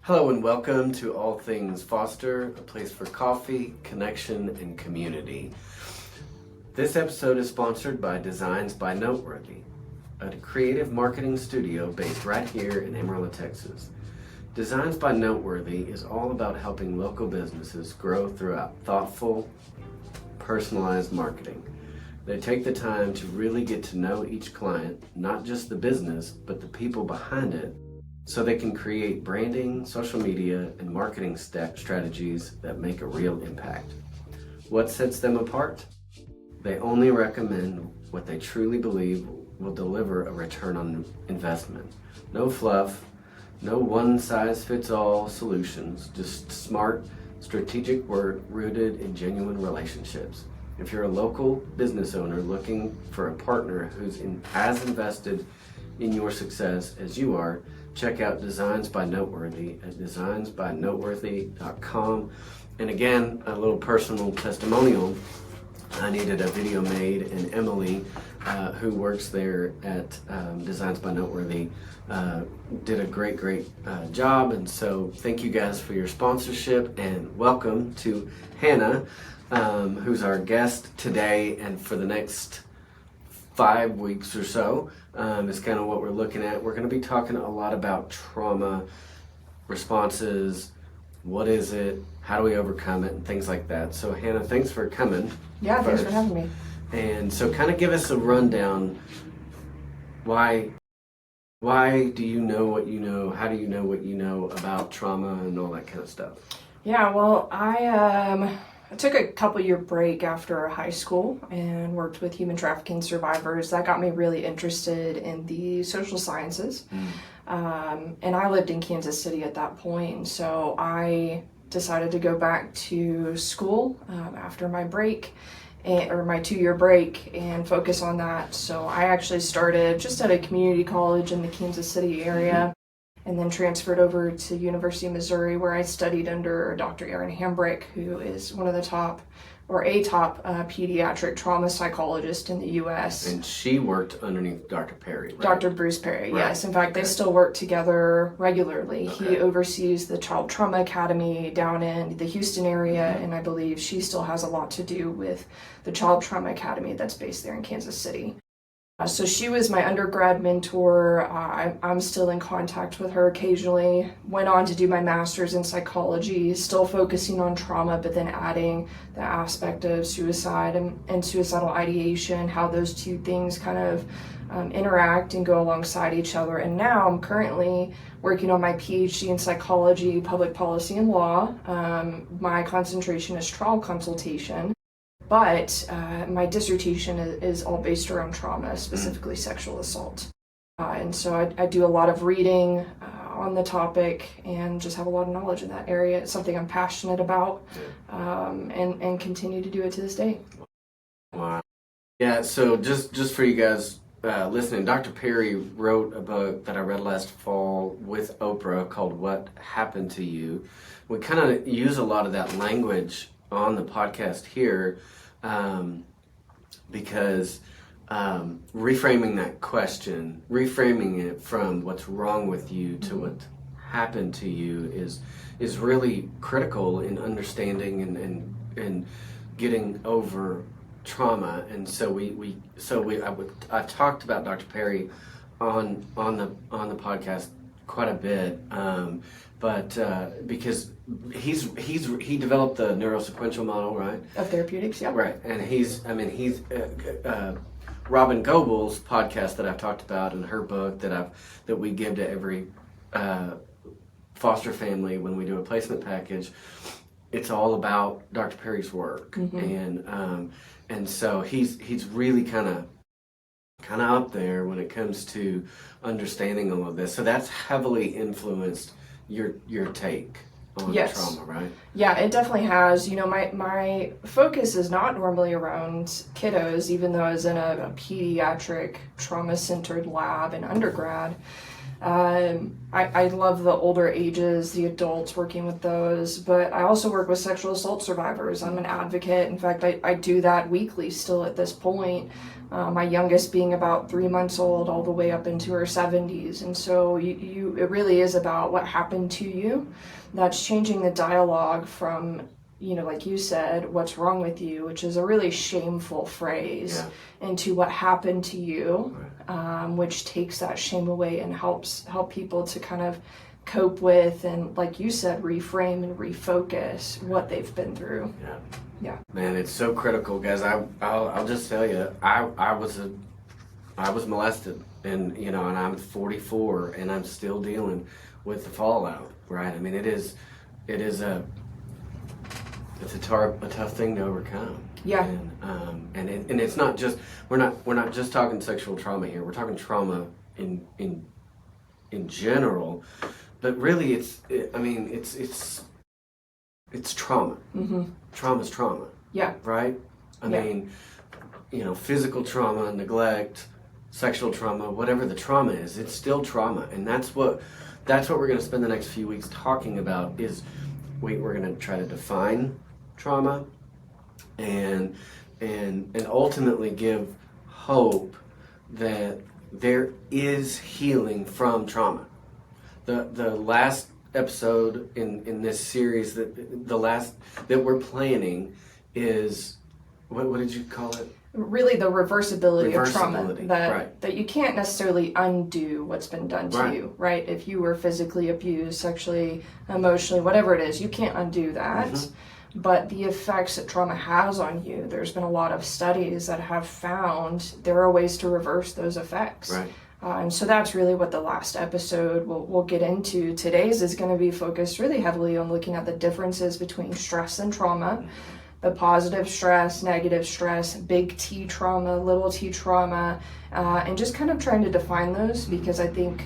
Hello and welcome to All Things Foster, a place for coffee, connection, and community. This episode is sponsored by Designs by Noteworthy, a creative marketing studio based right here in Amarillo, Texas. Designs by Noteworthy is all about helping local businesses grow throughout thoughtful, personalized marketing. They take the time to really get to know each client, not just the business, but the people behind it, so they can create branding, social media, and marketing strategies that make a real impact. What sets them apart? They only recommend what they truly believe will deliver a return on investment. No fluff, no one-size-fits-all solutions, just smart, strategic work rooted in genuine relationships. If you're a local business owner looking for a partner who's as invested in your success as you are, check out Designs by Noteworthy at designsbynoteworthy.com. And again, a little personal testimonial. I needed a video made, and Emily, who works there at Designs by Noteworthy, did a great job. And so thank you guys for your sponsorship, and welcome to Hannah, who's our guest today and for the next 5 weeks or so. Is kind of what we're looking at. We're going to be talking a lot about trauma responses. What is it? How do we overcome it? And things like that. So Hannah, thanks for coming. Yeah, first. Thanks for having me. And so kind of give us a rundown. Why do you know what you know? How do you know what you know about trauma and all that kind of stuff? Yeah, well, I took a couple-year break after high school and worked with human trafficking survivors. That got me really interested in the social sciences. And I lived in Kansas City at that point, so I decided to go back to school after my break, or my 2-year break, and focus on that. So I actually started just at a community college in the Kansas City area, and then transferred over to University of Missouri, where I studied under Dr. Erin Hambrick, who is one of the top pediatric trauma psychologist in the U.S. And she worked underneath Dr. Perry, right? Dr. Bruce Perry, right. Yes. In fact, they still work together regularly. Okay. He oversees the Child Trauma Academy down in the Houston area, and I believe she still has a lot to do with the Child Trauma Academy that's based there in Kansas City. So she was my undergrad mentor. I'm still in contact with her occasionally. Went on to do my master's in psychology, still focusing on trauma, but then adding the aspect of suicide and suicidal ideation, how those two things kind of interact and go alongside each other. And now I'm currently working on my PhD in psychology, public policy, and law. My concentration is trial consultation. But my dissertation is all based around trauma, specifically sexual assault. And so I do a lot of reading on the topic and just have a lot of knowledge in that area. It's something I'm passionate about, and continue to do it to this day. Wow. Yeah, so just for you guys listening, Dr. Perry wrote a book that I read last fall with Oprah called What Happened to You. We kind of use a lot of that language on the podcast here, because reframing that question, reframing it from what's wrong with you to what happened to you is really critical in understanding and getting over trauma. And so I talked about Dr. Perry on the podcast quite a bit, but because he developed the neurosequential model, right? Of therapeutics, yeah. Right, and he's Robin Goebel's podcast that I've talked about, and her book that we give to every foster family when we do a placement package. It's all about Dr. Perry's work, and so he's really kind of up there when it comes to understanding all of this. So that's heavily influenced your take on trauma, right? Yeah, it definitely has. You know, my focus is not normally around kiddos, even though I was in a pediatric trauma-centered lab in undergrad. I love the older ages, the adults, working with those, but I also work with sexual assault survivors. I'm an advocate. In fact, I do that weekly still at this point. My youngest being about 3 months old all the way up into her 70s. And so it really is about what happened to you. That's changing the dialogue from, like you said, what's wrong with you, which is a really shameful phrase, into what happened to you, which takes that shame away and help people to kind of cope with and, like you said, reframe and refocus what they've been through. Yeah. Man, it's so critical, guys. I'll just tell you, I was molested, and and I'm 44, and I'm still dealing with the fallout. Right? I mean, it's a tough thing to overcome. Yeah. And it's not just we're not just talking sexual trauma here. We're talking trauma in general, but really it's trauma. Mm-hmm. Trauma's trauma. Yeah. Right? I mean, physical trauma, neglect, sexual trauma, whatever the trauma is, it's still trauma, and that's what we're going to spend the next few weeks talking about. Is we're going to try to define trauma and ultimately give hope that there is healing from trauma. The last episode in this series that we're planning is what did you call it? Really the reversibility of trauma, right. that you can't necessarily undo what's been done to you, right? If you were physically abused, sexually, emotionally, whatever it is, you can't undo that. Mm-hmm. But the effects that trauma has on you, there's been a lot of studies that have found there are ways to reverse those effects. Right. And so that's really what the last episode we'll get into. Today's is going to be focused really heavily on looking at the differences between stress and trauma. The positive stress, negative stress, big T trauma, little t trauma, and just kind of trying to define those, because I think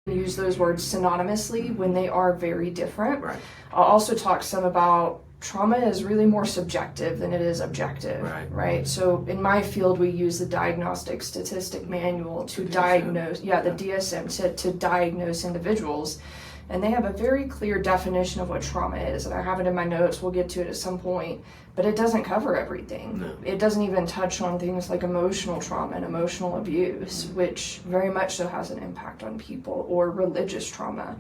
we use those words synonymously when they are very different. Right. I'll also talk some about trauma is really more subjective than it is objective, right? So in my field, we use the Diagnostic Statistic Manual to diagnose, the DSM to diagnose individuals. And they have a very clear definition of what trauma is. And I have it in my notes. We'll get to it at some point. But it doesn't cover everything. No. It doesn't even touch on things like emotional trauma and emotional abuse, which very much so has an impact on people, or religious trauma.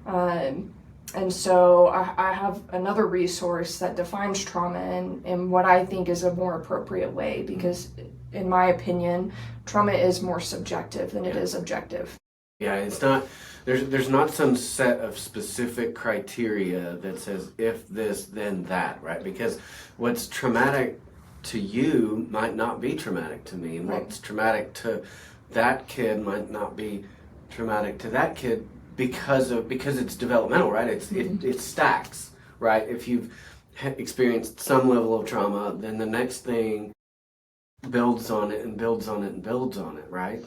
And so I have another resource that defines trauma in what I think is a more appropriate way, because in my opinion, trauma is more subjective than it is objective. Yeah, it's not, there's not some set of specific criteria that says if this, then that, right? Because what's traumatic to you might not be traumatic to me, and what's traumatic to that kid might not be traumatic to that kid because it's developmental, right? It stacks, right? If you've experienced some level of trauma, then the next thing builds on it and builds on it and builds on it, right?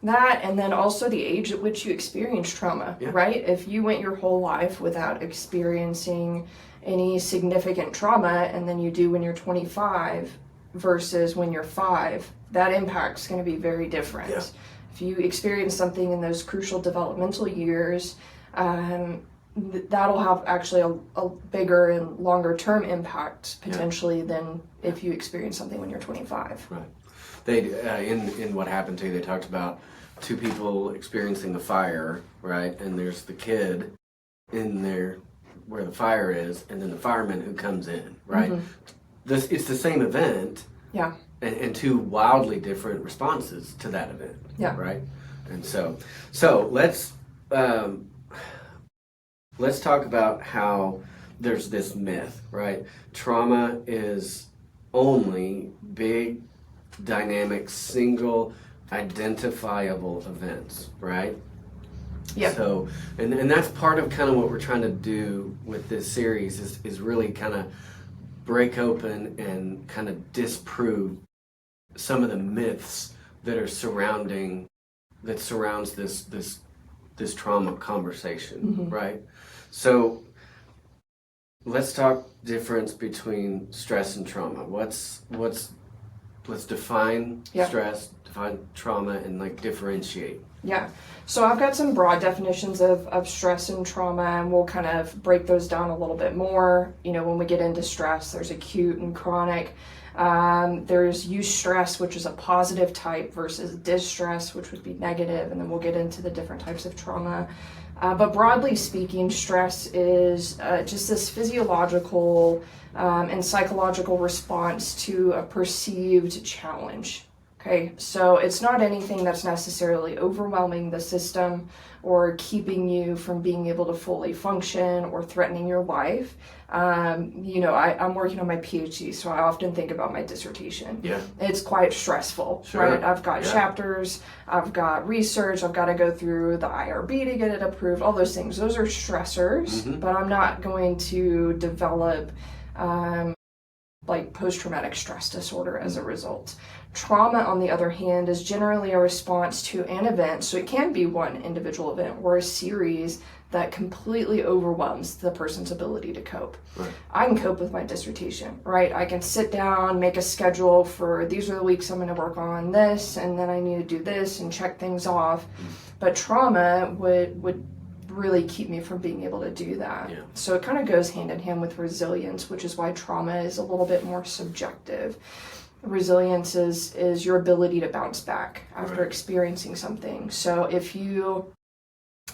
That, and then also the age at which you experience trauma, right? If you went your whole life without experiencing any significant trauma, and then you do when you're 25 versus when you're 5, that impact's going to be very different. Yeah. If you experience something in those crucial developmental years, that'll have actually a bigger and longer term impact potentially than if you experience something when you're 25. Right. They in What Happened to You, they talked about two people experiencing a fire, right? And there's the kid in there where the fire is, and then the fireman who comes in, right? Mm-hmm. It's the same event. Yeah. And two wildly different responses to that event. Yeah. Right? And so let's talk about how there's this myth, right? Trauma is only big, dynamic, single, identifiable events, right? Yeah. So, and that's part of kind of what we're trying to do with this series is really kind of break open and kind of disprove some of the myths that surrounds this trauma conversation, right? So let's talk difference between stress and trauma. What's let's define Yeah. stress, define trauma, and like differentiate. Yeah. So I've got some broad definitions of stress and trauma, and we'll kind of break those down a little bit more. You know, when we get into stress, there's acute and chronic. There's eustress, which is a positive type, versus distress, which would be negative, and then we'll get into the different types of trauma. But broadly speaking, stress is just this physiological and psychological response to a perceived challenge. Okay, so it's not anything that's necessarily overwhelming the system or keeping you from being able to fully function or threatening your life. You know, I'm working on my PhD, so I often think about my dissertation. Yeah. It's quite stressful, Sure. right? I've got chapters, I've got research, I've got to go through the IRB to get it approved, all those things. Those are stressors, but I'm not going to develop like post-traumatic stress disorder as a result. Trauma, on the other hand, is generally a response to an event, so it can be one individual event or a series that completely overwhelms the person's ability to cope. Right. I can cope with my dissertation, right? I can sit down, make a schedule for these are the weeks I'm going to work on this, and then I need to do this and check things off. But trauma would really keep me from being able to do that. Yeah. So it kind of goes hand in hand with resilience, which is why trauma is a little bit more subjective. Resilience is your ability to bounce back after experiencing something. So if you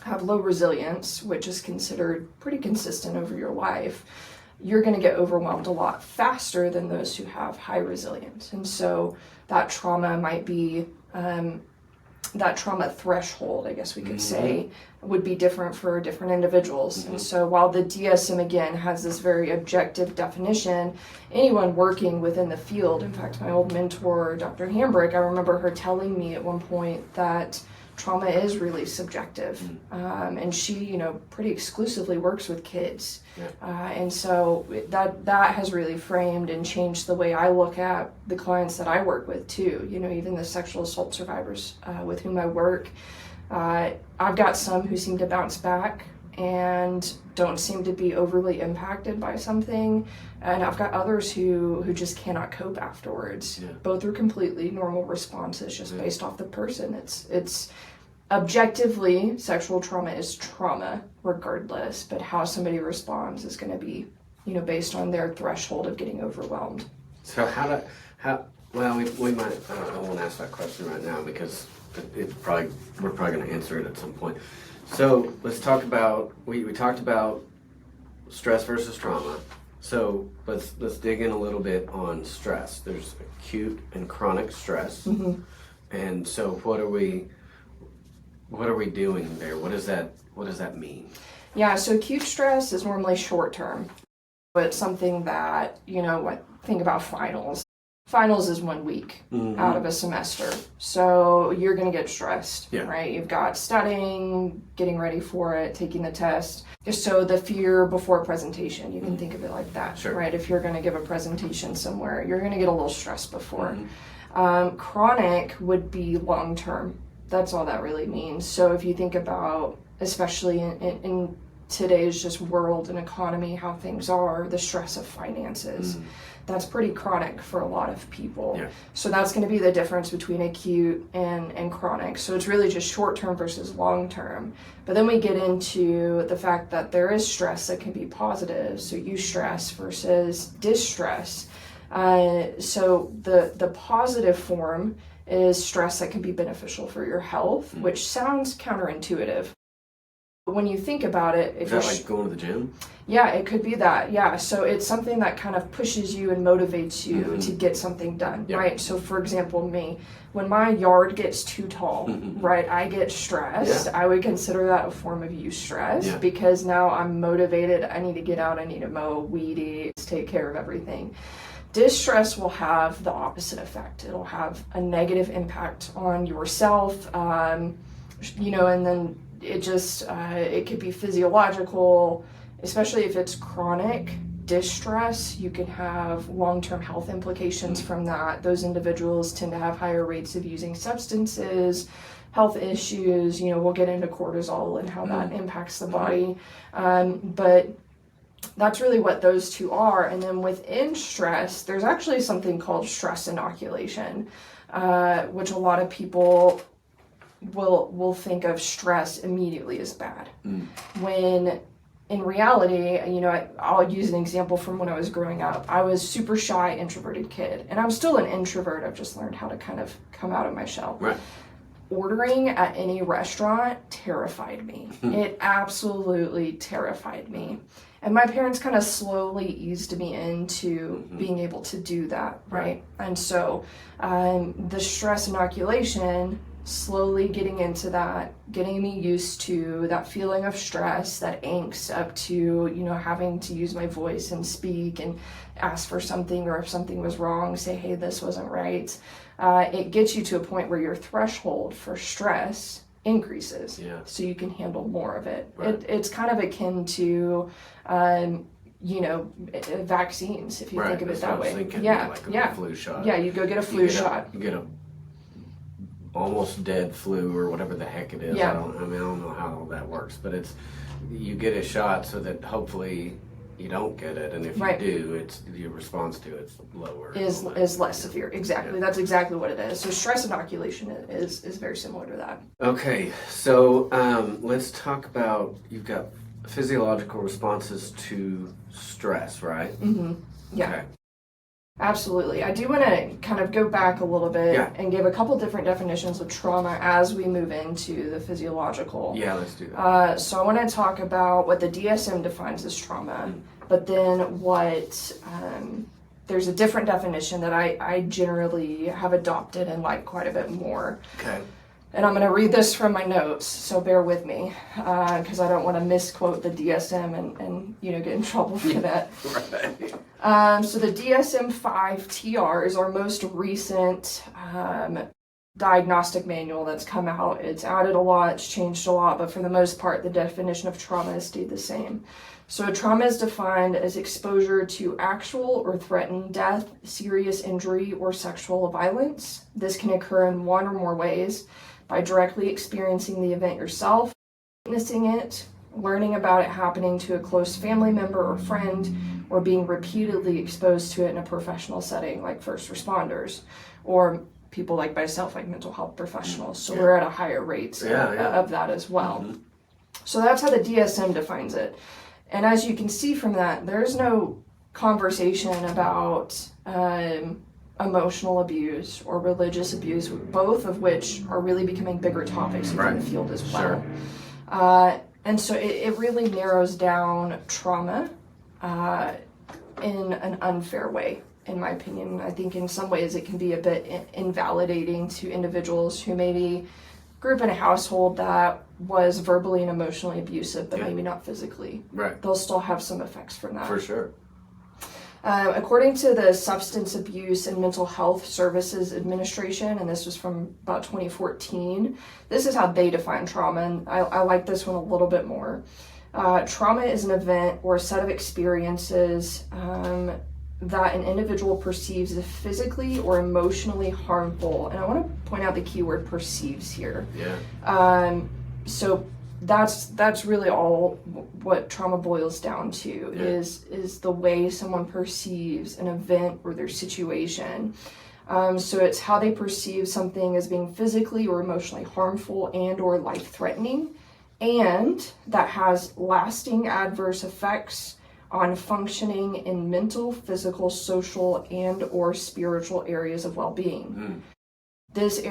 have low resilience, which is considered pretty consistent over your life, you're going to get overwhelmed a lot faster than those who have high resilience. And so that trauma might be that trauma threshold, I guess we could say, would be different for different individuals. And so while the DSM, again, has this very objective definition, anyone working within the field, in fact, my old mentor, Dr. Hambrick, I remember her telling me at one point that trauma is really subjective. And she, you know, pretty exclusively works with kids. And so that has really framed and changed the way I look at the clients that I work with too. You know, even the sexual assault survivors with whom I work. I've got some who seem to bounce back and don't seem to be overly impacted by something. And I've got others who just cannot cope afterwards. Both are completely normal responses just based off the person. It's objectively, sexual trauma is trauma regardless, but how somebody responds is going to be, you know, based on their threshold of getting overwhelmed. So well, we might, I won't ask that question right now because we're probably going to answer it at some point. So let's talk about, we talked about stress versus trauma. So let's dig in a little bit on stress. There's acute and chronic stress. And so what are we doing there? What does that mean? Yeah, so acute stress is normally short term, but something that, you know, think about finals. Finals is 1 week out of a semester. So you're going to get stressed, right? You've got studying, getting ready for it, taking the test. So the fear before presentation, you can think of it like that, right? If you're going to give a presentation somewhere, you're going to get a little stressed before. Chronic would be long term. That's all that really means. So if you think about, especially in today's just world and economy, how things are, the stress of finances, that's pretty chronic for a lot of people. So that's going to be the difference between acute and chronic. So it's really just short term versus long term. But then we get into the fact that there is stress that can be positive. So eustress versus distress. So the positive form is stress that can be beneficial for your health, which sounds counterintuitive. But when you think about it, is that like going to the gym? Yeah, it could be that. Yeah, so it's something that kind of pushes you and motivates you to get something done, right? So for example, me, when my yard gets too tall, right, I get stressed. I would consider that a form of eustress because now I'm motivated. I need to get out. I need to mow, weed eat, take care of everything. Distress will have the opposite effect. It'll have a negative impact on yourself, you know, and then it just, it could be physiological, especially if it's chronic distress. You can have long-term health implications from that. Those individuals tend to have higher rates of using substances, health issues. You know, we'll get into cortisol and how that impacts the body. But that's really what those two are. And then within stress, there's actually something called stress inoculation, which a lot of people will think of stress immediately as bad. When in reality, I'll use an example from when I was growing up. I was super shy, introverted kid, and I'm still an introvert. I've just learned how to kind of come out of my shell. Right. Ordering at any restaurant terrified me. It absolutely terrified me. And my parents kind of slowly eased me into being able to do that, right? And so the stress inoculation, slowly getting into that, getting me used to that feeling of stress, that angst up to, having to use my voice and speak and ask for something, or if something was wrong, say, hey, this wasn't right. It gets you to a point where your threshold for stress increases, so you can handle more of it. Right. It's kind of akin to, vaccines, if you think of it that way. Like a flu shot. Yeah, you go get a flu shot. You get a almost dead flu or whatever the heck it is. Yeah. I don't know how that works, but you get a shot so that hopefully you don't get it, and if you do, it's your response to it's lower. Is less severe. Exactly. That's exactly what it is. So stress inoculation is very similar to that. Okay, so let's talk about, you've got physiological responses to stress, right? Yeah. Okay. Absolutely. I do want to kind of go back a little bit and give a couple different definitions of trauma as we move into the physiological. Yeah, let's do that. So I want to talk about what the DSM defines as trauma, but then there's a different definition that I generally have adopted and like quite a bit more. Okay. And I'm going to read this from my notes, so bear with me, because I don't want to misquote the DSM and get in trouble for that. Right. So the DSM-5 TR is our most recent diagnostic manual that's come out. It's added a lot, it's changed a lot, but for the most part, the definition of trauma has stayed the same. So trauma is defined as exposure to actual or threatened death, serious injury, or sexual violence. This can occur in one or more ways: by directly experiencing the event yourself, witnessing it, learning about it happening to a close family member or friend, or being repeatedly exposed to it in a professional setting like first responders, or people like myself, like mental health professionals. So we're at a higher rate of that as well. So that's how the DSM defines it. And as you can see from that, there's no conversation about emotional abuse or religious abuse, both of which are really becoming bigger topics within the field as well. And so it really narrows down trauma in an unfair way, in my opinion. I think in some ways it can be a bit invalidating to individuals who maybe grew up in a household that was verbally and emotionally abusive, but maybe not physically. Right. They'll still have some effects from that. For sure. According to the Substance Abuse and Mental Health Services Administration, and this was from about 2014, this is how they define trauma, and I like this one a little bit more. Trauma is an event or a set of experiences that an individual perceives as physically or emotionally harmful. And I want to point out the key word perceives here. So that's really all what trauma boils down to is the way someone perceives an event or their situation. So it's how they perceive something as being physically or emotionally harmful and or life-threatening, and that has lasting adverse effects on functioning in mental, physical, social, and or spiritual areas of well-being. This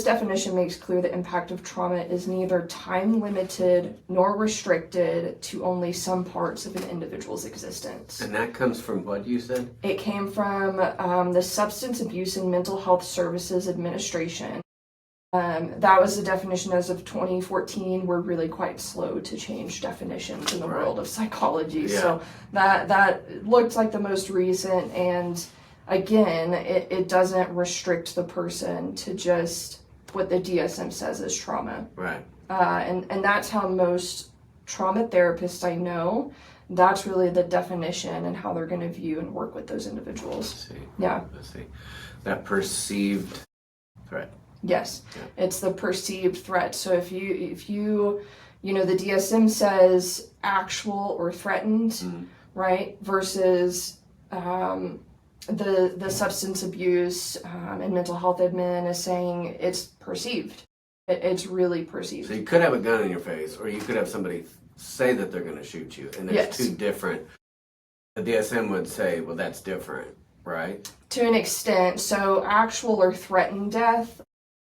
definition makes clear the impact of trauma is neither time-limited nor restricted to only some parts of an individual's existence. And that comes from what you said? It came from the Substance Abuse and Mental Health Services Administration. That was the definition as of 2014. We're really quite slow to change definitions in the world of psychology. So that looked like the most recent, and again, it doesn't restrict the person to just what the DSM says is trauma. Right. And that's how most trauma therapists I know, that's really the definition and how they're going to view and work with those individuals. Let's see. That perceived threat. Yes, it's the perceived threat. So if you the DSM says actual or threatened, right? Versus the substance abuse and mental health admin is saying it's perceived. It's really perceived. So you could have a gun in your face, or you could have somebody say that they're going to shoot you, and there's two different. The DSM would say, well, that's different, right? To an extent. So actual or threatened death,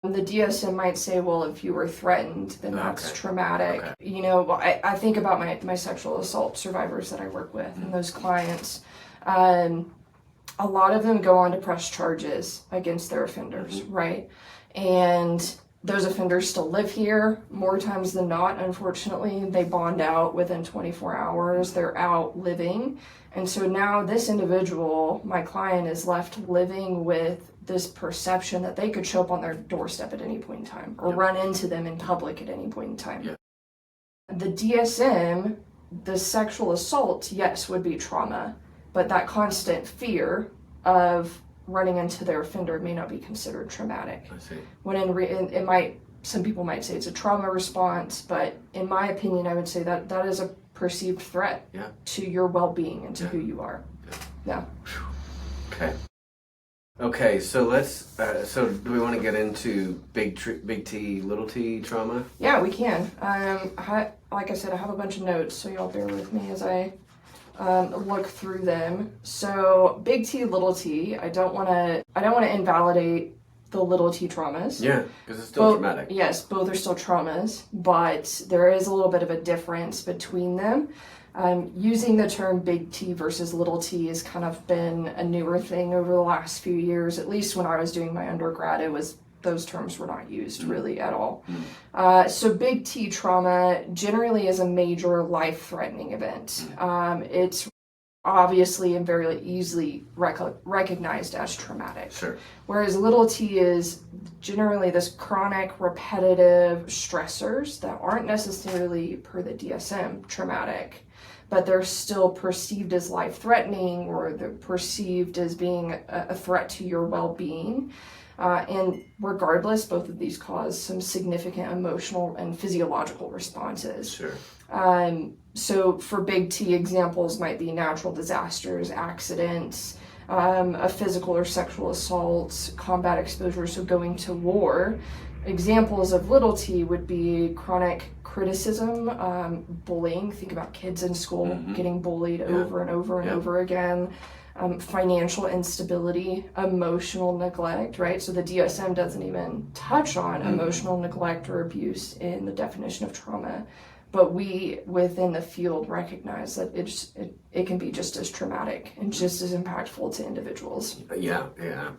the DSM might say, well, if you were threatened, then that's traumatic. Okay. You know, I think about my sexual assault survivors that I work with and those clients. A lot of them go on to press charges against their offenders, right? And those offenders still live here. More times than not, unfortunately, they bond out within 24 hours. They're out living. And so now this individual, my client, is left living with this perception that they could show up on their doorstep at any point in time or run into them in public at any point in time. Yeah. The DSM, the sexual assault, yes, would be trauma, but that constant fear of running into their offender may not be considered traumatic. I see. When it might, some people might say it's a trauma response, but in my opinion, I would say that that is a perceived threat to your well-being and to who you are. Yeah. Okay. Okay, so let's. So, do we want to get into big T, little T trauma? Yeah, we can. Like I said, I have a bunch of notes, so y'all bear with me as I look through them. So, big T, little T. I don't want to invalidate the little T traumas. Yeah, because it's still traumatic. Yes, both are still traumas, but there is a little bit of a difference between them. Using the term big T versus little t has kind of been a newer thing over the last few years. At least when I was doing my undergrad, those terms were not used really at all. So big T trauma generally is a major life-threatening event. It's obviously and very easily recognized as traumatic. Sure. Whereas little t is generally this chronic, repetitive stressors that aren't necessarily, per the DSM, traumatic, but they're still perceived as life-threatening or they're perceived as being a threat to your well-being. And regardless, both of these cause some significant emotional and physiological responses. Sure. So for big T, examples might be natural disasters, accidents, a physical or sexual assault, combat exposure, so going to war. Examples of little t would be chronic criticism, bullying. Think about kids in school getting bullied over and over and over again. Financial instability, emotional neglect, right? So the DSM doesn't even touch on emotional neglect or abuse in the definition of trauma. But we, within the field, recognize that it can be just as traumatic and just as impactful to individuals. Yeah,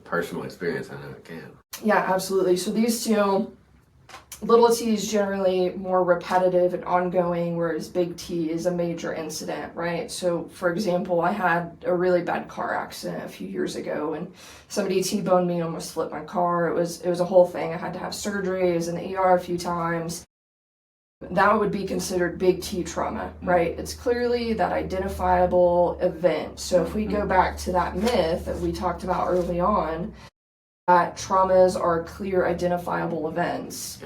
personal experience, I know it can. Yeah, absolutely. So these two, little t is generally more repetitive and ongoing, whereas big T is a major incident, right? So, for example, I had a really bad car accident a few years ago, and somebody T-boned me, almost flipped my car. It was a whole thing. I had to have surgery. I was in the ER a few times. That would be considered big T trauma, right? It's clearly that identifiable event. So if we go back to that myth that we talked about early on, that traumas are clear identifiable events,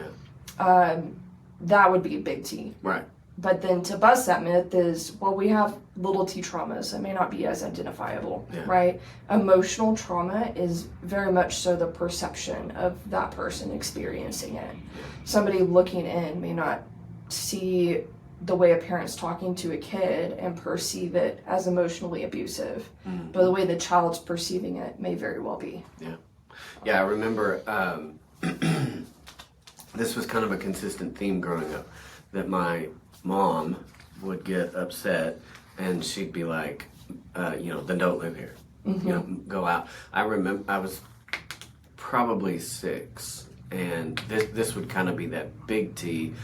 that would be big T. Right. But then to bust that myth is, well, we have little t traumas that may not be as identifiable, right? Emotional trauma is very much so the perception of that person experiencing it. Somebody looking in may not see the way a parent's talking to a kid and perceive it as emotionally abusive, but the way the child's perceiving it may very well be. Yeah, I remember this was kind of a consistent theme growing up, that my mom would get upset and she'd be like, then don't live here, go out. I remember I was probably 6, and this would kind of be that big T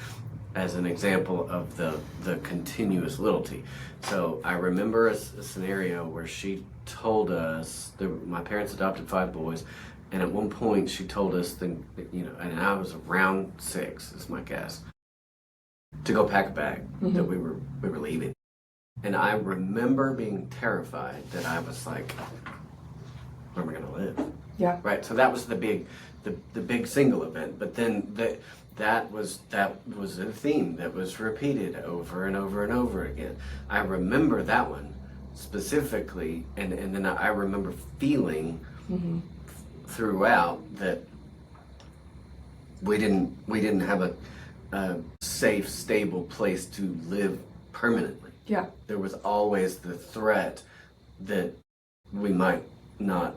as an example of the continuous little t. So I remember a scenario where she told us, my parents adopted 5 boys, and at one point she told us, and I was around 6, is my guess, to go pack a bag, that we were leaving. And I remember being terrified that I was like, where am I going to live? Yeah. Right. So that was the big single event. But then that was a theme that was repeated over and over and over again. I remember that one, specifically, and then I remember feeling throughout that we didn't have a safe, stable place to live permanently. Yeah. There was always the threat that we might not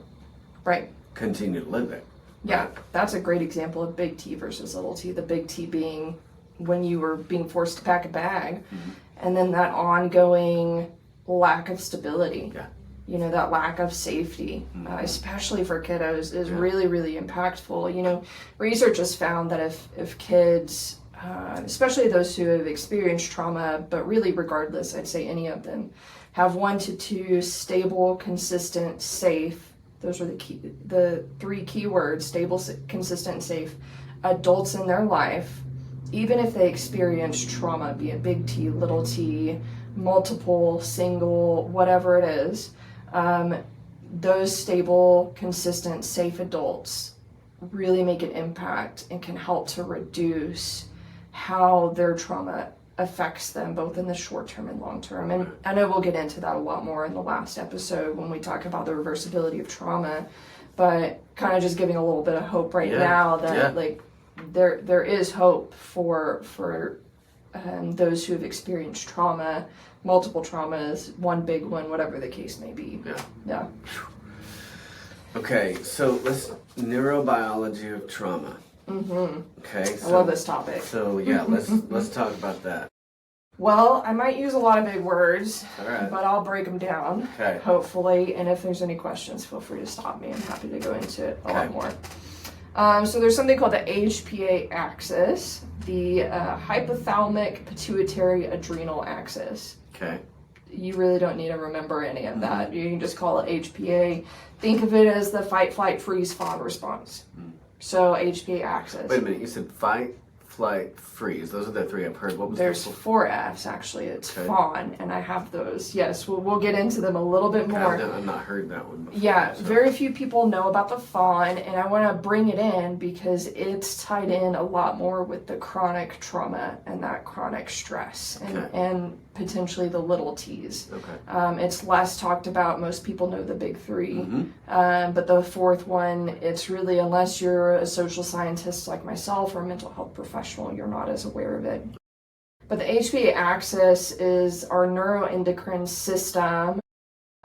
Right. continue to live there. Yeah, that's a great example of big T versus little t. The big T being when you were being forced to pack a bag, and then that ongoing lack of stability. Yeah. You know, that lack of safety, especially for kiddos, is really, really impactful. You know, research has found that if kids, especially those who have experienced trauma, but really regardless, I'd say any of them, have 1 to 2 stable, consistent, safe, those are the 3 key words, stable, consistent, and safe, adults in their life, even if they experience trauma, be it big T, little t, multiple, single, whatever it is, those stable, consistent, safe adults really make an impact and can help to reduce how their trauma affects them both in the short term and long term. And I know we'll get into that a lot more in the last episode when we talk about the reversibility of trauma, but kind of just giving a little bit of hope now that like there is hope for those who have experienced trauma, multiple traumas, one big one, whatever the case may be. Yeah. Okay, so neurobiology of trauma. Okay, I love this topic. So yeah, let's talk about that. Well, I might use a lot of big words, All right. but I'll break them down, Okay. hopefully. And if there's any questions, feel free to stop me. I'm happy to go into it a lot Okay. more. So there's something called the HPA axis, the hypothalamic pituitary adrenal axis. Okay. You really don't need to remember any of that. You can just call it HPA. Think of it as the fight, flight, freeze, fawn response. So HPA axis. Wait a minute, you said fight, flight, freeze. Those are the 3 I've heard. What was There's the 4 F's actually. It's Okay. fawn, and I have those. Yes, we'll get into them a little bit more. I've not heard that one before. Yeah, so. very few people know about the fawn, and I want to bring it in because it's tied in a lot more with the chronic trauma and that chronic stress and potentially the little T's. Okay. It's less talked about. Most people know the big 3. But the 4th one, it's really, unless you're a social scientist like myself or a mental health professional, you're not as aware of it. But the HPA axis is our neuroendocrine system,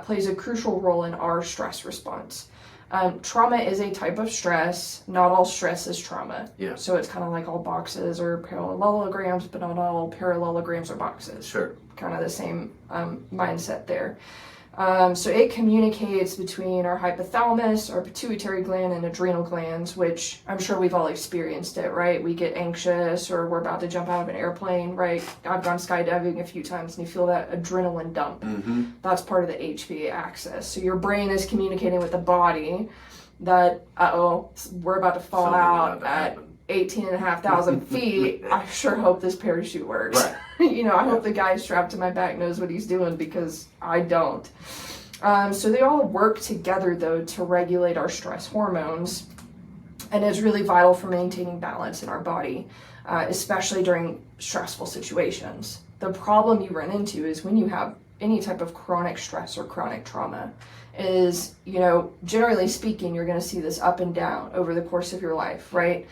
plays a crucial role in our stress response. Trauma is a type of stress. Not all stress is trauma. Yeah. So it's kind of like all boxes are parallelograms, but not all parallelograms are boxes. Sure. Kind of the same mindset there. So it communicates between our hypothalamus, our pituitary gland, and adrenal glands, which I'm sure we've all experienced it, right? We get anxious or we're about to jump out of an airplane, right? I've gone skydiving a few times and you feel that adrenaline dump. That's part of the HPA axis. So your brain is communicating with the body that, we're about to fall Something out about to at happen. 18,500 feet. I sure hope this parachute works. Right. I hope the guy strapped to my back knows what he's doing because I don't. So they all work together though to regulate our stress hormones, and is really vital for maintaining balance in our body, especially during stressful situations. The problem you run into is when you have any type of chronic stress or chronic trauma is, generally speaking, you're going to see this up and down over the course of your life, right?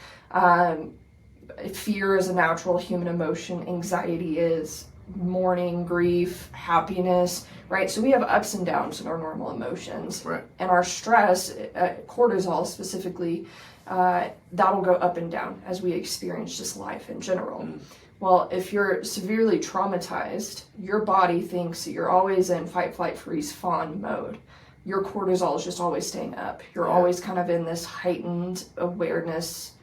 Fear is a natural human emotion. Anxiety is, mourning, grief, happiness, right? So we have ups and downs in our normal emotions. Right. And our stress, cortisol specifically, that'll go up and down as we experience just life in general. Well, if you're severely traumatized, your body thinks that you're always in fight, flight, freeze, fawn mode. Your cortisol is just always staying up. You're always kind of in this heightened awareness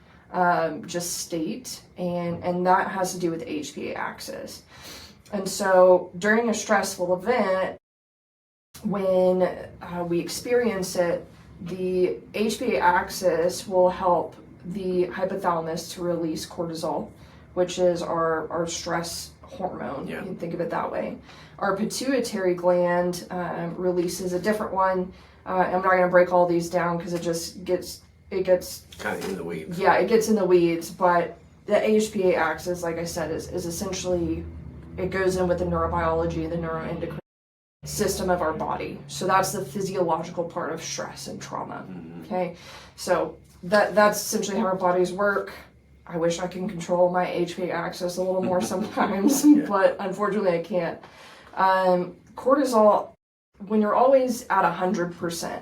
just state, and that has to do with the HPA axis. And so during a stressful event, when we experience it, the HPA axis will help the hypothalamus to release cortisol, which is our stress hormone. Yeah. You can think of it that way. Our pituitary gland releases a different one. I'm not going to break all these down because it gets Kind of in the weeds. Yeah, it gets in the weeds, but the HPA axis, like I said, is essentially, it goes in with the neurobiology, the neuroendocrine system of our body. So that's the physiological part of stress and trauma. Okay, so that's essentially how our bodies work. I wish I can control my HPA axis a little more sometimes, but unfortunately I can't. Cortisol, when you're always at 100%,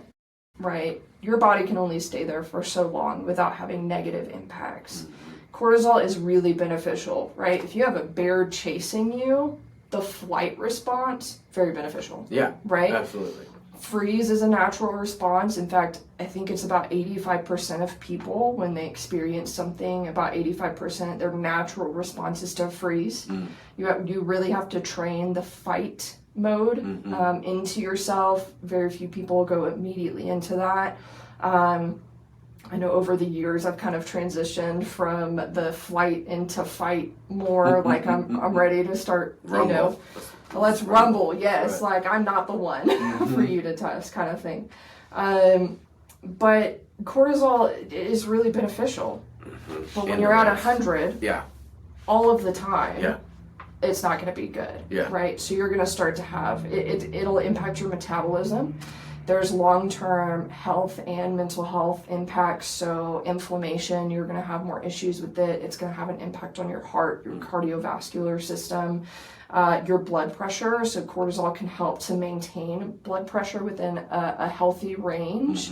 right, your body can only stay there for so long without having negative impacts. Cortisol is really beneficial, right? If you have a bear chasing you, the flight response, very beneficial. Yeah, right? Absolutely. Freeze is a natural response. In fact, I think it's about 85% of people, when they experience something, about 85%, their natural response is to freeze. You really have to train the fight mode into yourself. Very few people go immediately into that. I know over the years I've kind of transitioned from the flight into fight more. Like I'm ready to start, Rumble. Let's rumble. Yes, right. Like I'm not the one for you to test, kind of thing. But cortisol is really beneficial. But when you're at 100, all of the time, it's not going to be good, right? So you're going to start to have it'll impact your metabolism. There's long-term health and mental health impacts. So inflammation, you're going to have more issues with it. It's going to have an impact on your heart, your cardiovascular system, your blood pressure. So cortisol can help to maintain blood pressure within a healthy range.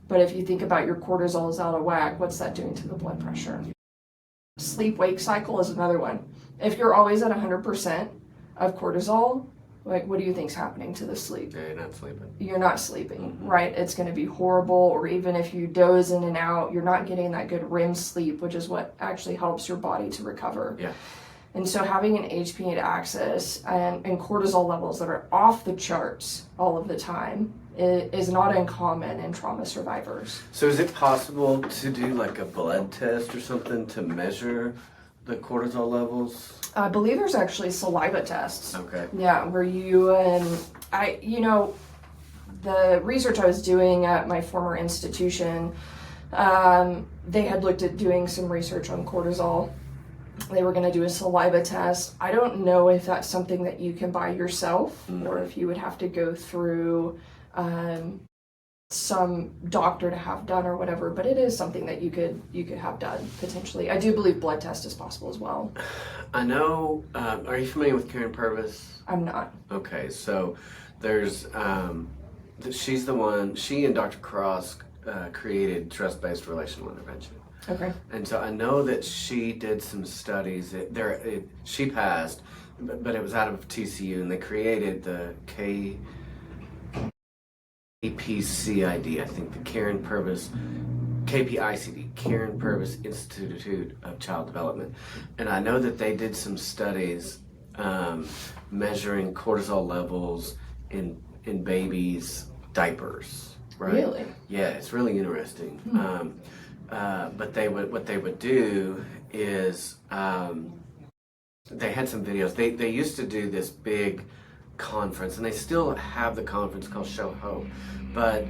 But if you think about your cortisol is out of whack, what's that doing to the blood pressure? Sleep-wake cycle is another one. If you're always at 100% of cortisol, like, what do you think's happening to the sleep? Yeah, you're not sleeping. You're not sleeping, right? It's going to be horrible. Or even if you doze in and out, you're not getting that good REM sleep, which is what actually helps your body to recover. Yeah. And so having an HPA axis and cortisol levels that are off the charts all of the time is not uncommon in trauma survivors. So is it possible to do like a blood test or something to measure the cortisol levels? I believe there's actually saliva tests. Okay. Yeah, where you the research I was doing at my former institution, they had looked at doing some research on cortisol. They were going to do a saliva test. I don't know if that's something that you can buy yourself or if you would have to go through some doctor to have done or whatever, but it is something that you could have done potentially. I do believe blood test is possible as well. I know, are you familiar with Karen Purvis? I'm not. Okay, so there's, she's the one, she and Dr. Cross created trust-based relational intervention. Okay. And so I know that she did some studies, she passed, but it was out of TCU, and they created the KPCID, I think, the Karen Purvis, KPICD, Karen Purvis Institute of Child Development. And I know that they did some studies measuring cortisol levels in babies' diapers, right? Really? Yeah, it's really interesting. But what they would do is they had some videos. They used to do this big conference, and they still have the conference called Show Hope, but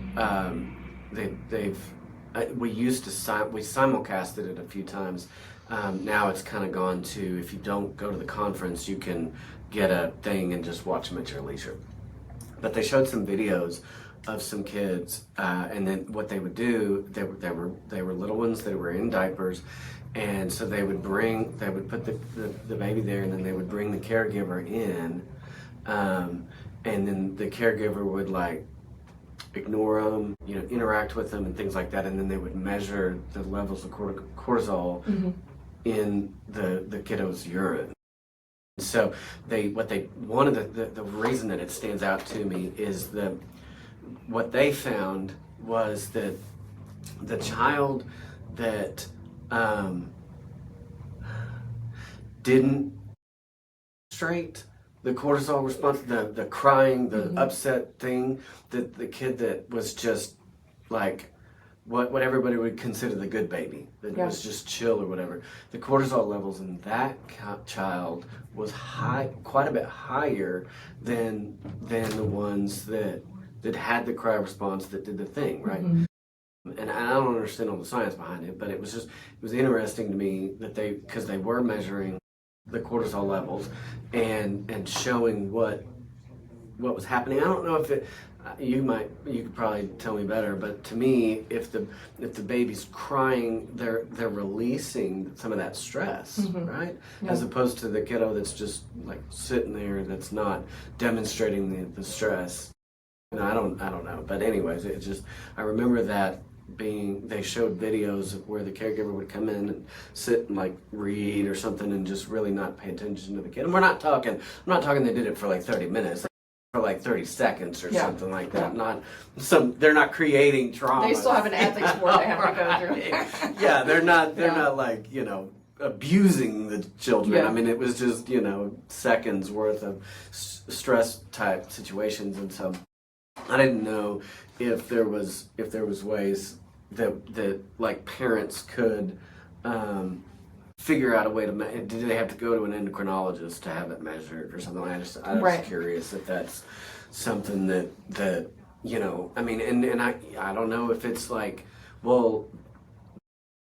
we simulcasted it a few times. Now it's kind of gone to, if you don't go to the conference, you can get a thing and just watch them at your leisure. But they showed some videos of some kids, and then what they would do, they were little ones that were in diapers, and so they would put the baby there, and then they would bring the caregiver in, and then the caregiver would like ignore them, interact with them and things like that, and then they would measure the levels of cortisol in the kiddo's urine. So one of the reason that it stands out to me is what they found was that the child that didn't straight the cortisol response, the crying, the upset thing, that the kid that was just like what everybody would consider the good baby, that was just chill or whatever, the cortisol levels in that child was high, quite a bit higher than the ones that had the cry response, that did the thing, right? And I don't understand all the science behind it, but it was interesting to me that because they were measuring the cortisol levels and showing what what was happening. I don't know if it. You could probably tell me better, but to me, if the baby's crying, they're releasing some of that stress, right? Yeah. As opposed to the kiddo that's just like sitting there, that's not demonstrating the stress. I don't know, but anyways, it just, I remember that they showed videos where the caregiver would come in and sit and like read or something and just really not pay attention to the kid. And I'm not talking they did it for like 30 minutes. For like 30 seconds or something like that. They're not creating trauma. They still have an ethics board they have to go through. Yeah, they're not like, abusing the children. Yeah. I mean, it was just, seconds worth of stress type situations. And so I didn't know if there was ways that like parents could figure out a way to do they have to go to an endocrinologist to have it measured or something? I was curious if that's something that I mean, and I don't know if it's like, well,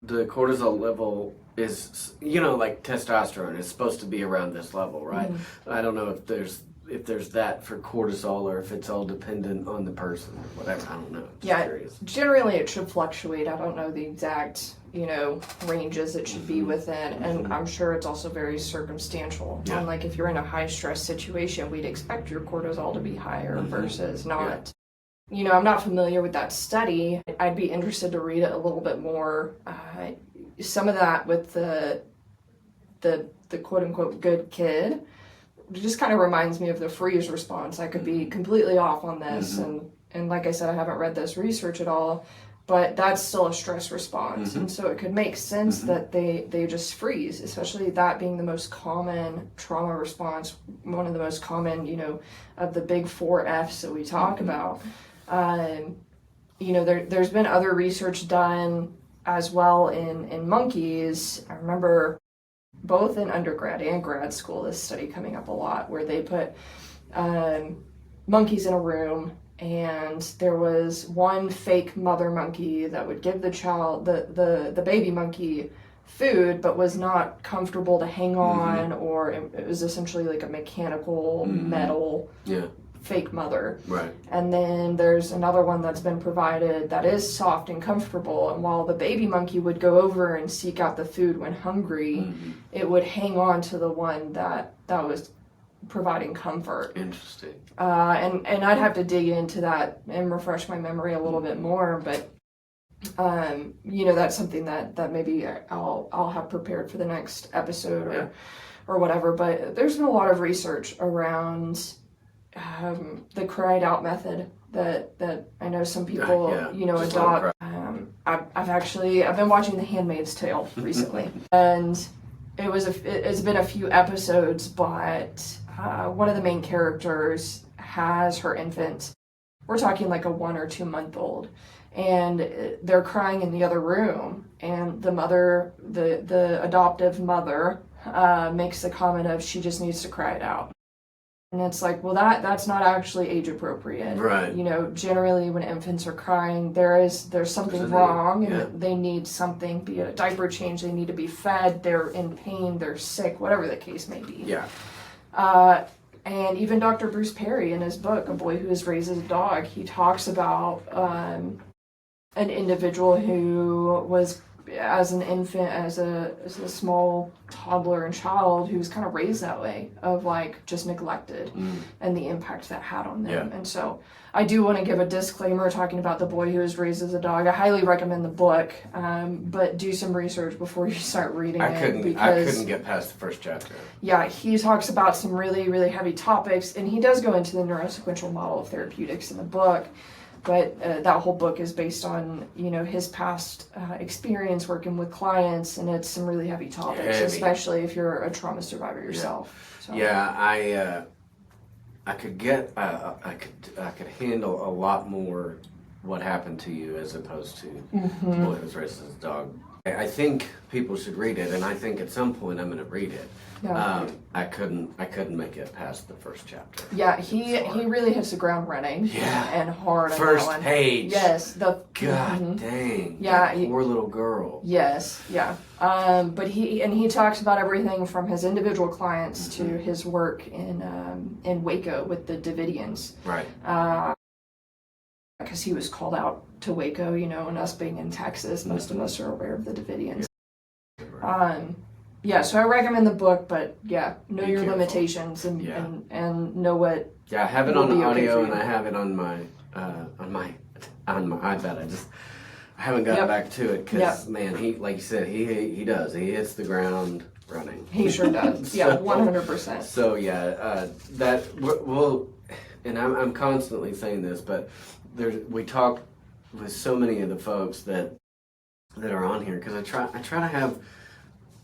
the cortisol level is like testosterone is supposed to be around this level, right? I don't know if there's that for cortisol or if it's all dependent on the person or whatever. I don't know. Curious. Generally it should fluctuate. I don't know the exact ranges it should be within, and I'm sure it's also very circumstantial. And like if you're in a high stress situation, we'd expect your cortisol to be higher versus not. I'm not familiar with that study. I'd be interested to read it a little bit more. Some of that with the quote unquote good kid just kind of reminds me of the freeze response. I could be completely off on this, and like I said, I haven't read this research at all, but that's still a stress response. And so it could make sense that they just freeze, especially that being the most common trauma response, one of the most common, of the big 4 F's that we talk about. There's been other research done as well in monkeys. I remember both in undergrad and grad school, this study coming up a lot, where they put monkeys in a room, and there was one fake mother monkey that would give the child, the baby monkey, food, but was not comfortable to hang on, or it was essentially like a mechanical metal fake mother. Right. And then there's another one that's been provided that is soft and comfortable, and while the baby monkey would go over and seek out the food when hungry, it would hang on to the one that was providing comfort. Interesting. And I'd have to dig into that and refresh my memory a little bit more, but that's something that maybe I'll have prepared for the next episode or whatever. But there's been a lot of research around the cried out method that I know some people adopt. I've been watching The Handmaid's Tale recently, and it's been a few episodes, but one of the main characters has her infant. We're talking like a 1 or 2 month old, and they're crying in the other room, and the mother, the adoptive mother, makes the comment of, she just needs to cry it out. And it's like, well, that's not actually age appropriate. Right. Generally when infants are crying, there's something wrong, and they need something, be it a diaper change, they need to be fed, they're in pain, they're sick, whatever the case may be. Yeah. And even Dr. Bruce Perry in his book, A Boy Who Has Raised His Dog, he talks about an individual who was, as an infant, as a small toddler and child, who was kind of raised that way, of like just neglected, and the impact that had on them. And so I do want to give a disclaimer talking about The Boy Who Was Raised as a Dog. I highly recommend the book, but do some research before you start reading it. I couldn't get past the first chapter. Yeah, he talks about some really, really heavy topics, and he does go into the neurosequential model of therapeutics in the book. But that whole book is based on, his past experience working with clients, and it's some really heavy topics, especially if you're a trauma survivor yourself. So. Yeah, I could handle a lot more what happened to you as opposed to The Boy Who Was Raised as a Dog. I think people should read it, and I think at some point I'm going to read it. Yeah. I couldn't make it past the first chapter. Yeah, he really hits the ground running. Yeah. And hard on First that one. page. Yes. God dang. Yeah. That poor little girl. Yes. Yeah. But he talks about everything from his individual clients to his work in Waco with the Davidians. Right. Because he was called out to Waco, and us being in Texas, most of us are aware of the Davidians. Yeah, so I recommend the book, but yeah, know your limitations and know what. Yeah, I have it on audio and I have it on my iPad. I haven't gotten back to it because man, he, like you said, he hits the ground running. He sure does. Yeah, 100%. So yeah, that we'll, and I'm constantly saying this, but we talk with so many of the folks that are on here because I try to have.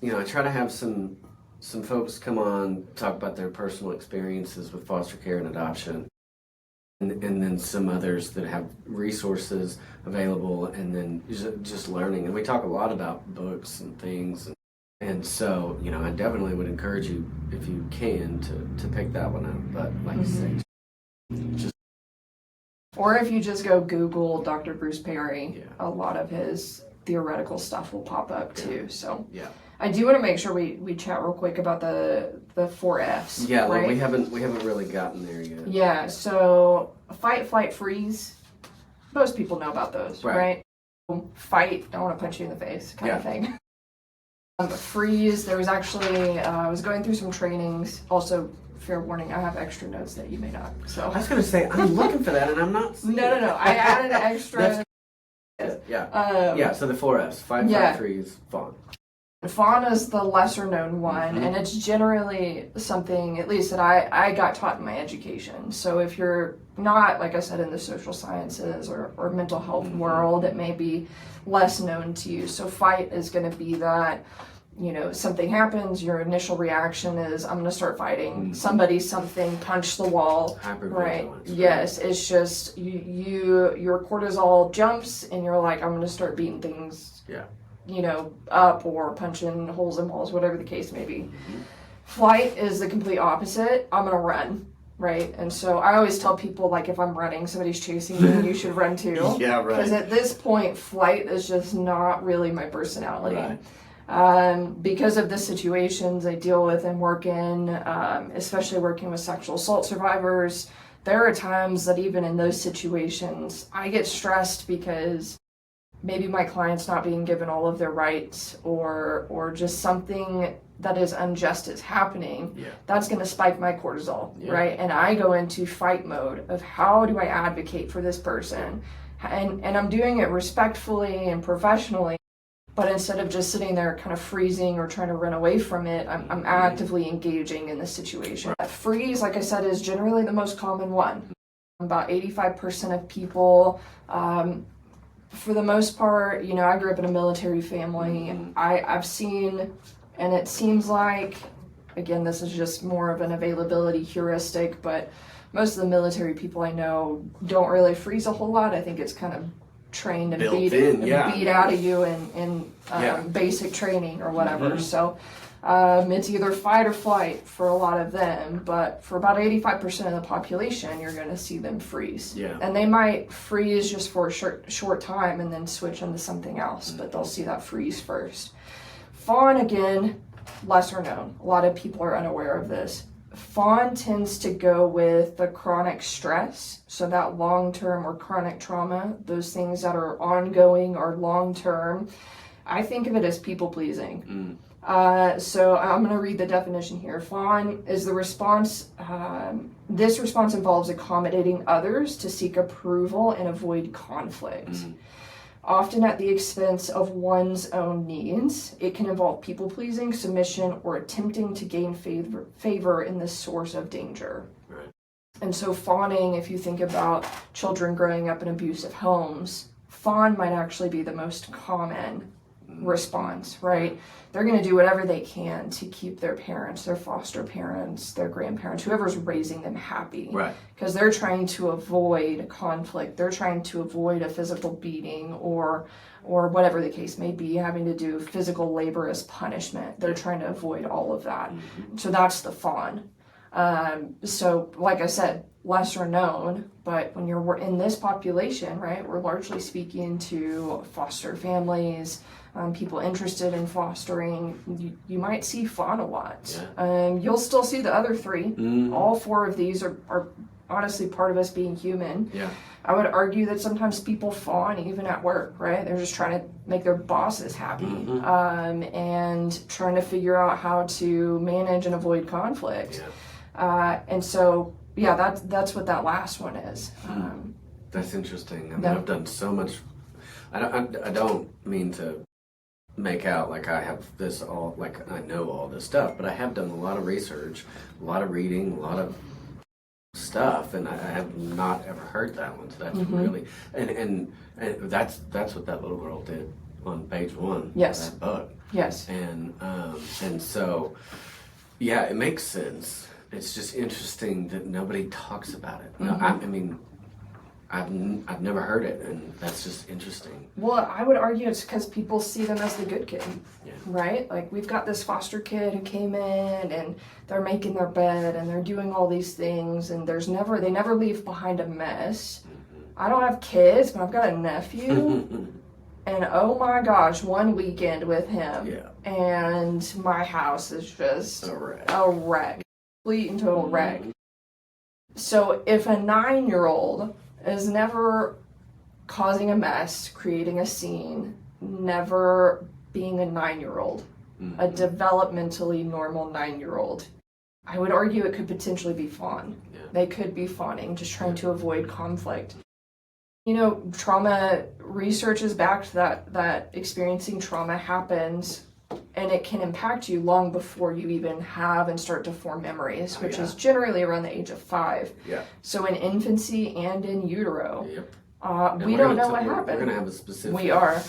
I try to have some folks come on, talk about their personal experiences with foster care and adoption, and then some others that have resources available, and then just learning. And we talk a lot about books and things, and so I definitely would encourage you, if you can, to pick that one up. But like you say, just. Or if you just go Google Dr. Bruce Perry, a lot of his theoretical stuff will pop up too. So yeah. I do want to make sure we chat real quick about the 4 F's. Yeah, right? we haven't really gotten there yet. Yeah, so fight, flight, freeze. Most people know about those, right? Fight, I want to punch you in the face, kind of thing. Freeze. There was actually I was going through some trainings. Also, fair warning, I have extra notes that you may not. So I was gonna say I'm looking for that and I'm not. No. I added an extra. Yeah. So the 4 F's: fight, flight, freeze, fawn. Fawn is the lesser known one, and it's generally something, at least that I got taught in my education. So if you're not, like I said, in the social sciences or mental health world, it may be less known to you. So fight is going to be that, something happens, your initial reaction is, I'm going to start fighting somebody, something, punch the wall. Right. Yes. It's just your cortisol jumps and you're like, I'm going to start beating things. Yeah. Up or punching holes in walls, whatever the case may be. Flight is the complete opposite. I'm going to run, right? And so I always tell people, like, if I'm running, somebody's chasing me, you should run too. Yeah, right. Because at this point, flight is just not really my personality. Right. Because of the situations I deal with and work in, especially working with sexual assault survivors, there are times that even in those situations, I get stressed because maybe my client's not being given all of their rights or just something that is unjust is happening. That's going to spike my cortisol, right? And I go into fight mode of how do I advocate for this person? And I'm doing it respectfully and professionally, but instead of just sitting there kind of freezing or trying to run away from it, I'm actively engaging in the situation. Freeze, like I said, is generally the most common one. About 85% of people, for the most part, I grew up in a military family. I've seen, and it seems like, again, this is just more of an availability heuristic, but most of the military people I know don't really freeze a whole lot. I think it's kind of trained and beat out of you in basic training or whatever. So it's either fight or flight for a lot of them, but for about 85% of the population, you're going to see them freeze. And they might freeze just for a short time and then switch into something else, but they'll see that freeze first. Fawn, again, lesser known. A lot of people are unaware of this. Fawn tends to go with the chronic stress, so that long-term or chronic trauma, those things that are ongoing or long-term. I think of it as people-pleasing. So I'm going to read the definition here. Fawn is the response. This response involves accommodating others to seek approval and avoid conflict. Often at the expense of one's own needs. It can involve people-pleasing, submission, or attempting to gain favor in the source of danger. And so fawning, if you think about children growing up in abusive homes, fawn might actually be the most common response, right? They're going to do whatever they can to keep their parents, their foster parents, their grandparents, whoever's raising them happy. Right. Because they're trying to avoid conflict. They're trying to avoid a physical beating or whatever the case may be, having to do physical labor as punishment. They're trying to avoid all of that. So that's the fawn. So like I said, lesser known, but when you're in this population, right, we're largely speaking to foster families, people interested in fostering. You might see fawn a lot. You'll still see the other three. All four of these are honestly part of us being human. I would argue that sometimes people fawn even at work, right? They're just trying to make their bosses happy, and trying to figure out how to manage and avoid conflict. And so, that's what that last one is. That's interesting. I mean, I've done so much. I don't mean to make out like I have this all, like I know all this stuff, but I have done a lot of research, a lot of reading, a lot of stuff, and I have not ever heard that one. So that's really, and that's what that little girl did on page 1 of that book. And so, it makes sense. It's just interesting that nobody talks about it. No, I mean, I've never heard it, and that's just interesting. Well, I would argue it's because people see them as the good kid, right? Like, we've got this foster kid who came in, and they're making their bed, and they're doing all these things, and they never leave behind a mess. I don't have kids, but I've got a nephew, and oh my gosh, one weekend with him, and my house is just a wreck. Complete and total wreck. So if a 9-year-old is never causing a mess, creating a scene, never being a 9-year-old, a developmentally normal 9-year-old, I would argue it could potentially be fawn. They could be fawning, just trying to avoid conflict. You know, trauma research is backed that experiencing trauma happens, and it can impact you long before you even have and start to form memories, which is generally around the age of 5. So in infancy and in utero, we don't know what happened. We're going to have a specific... We are,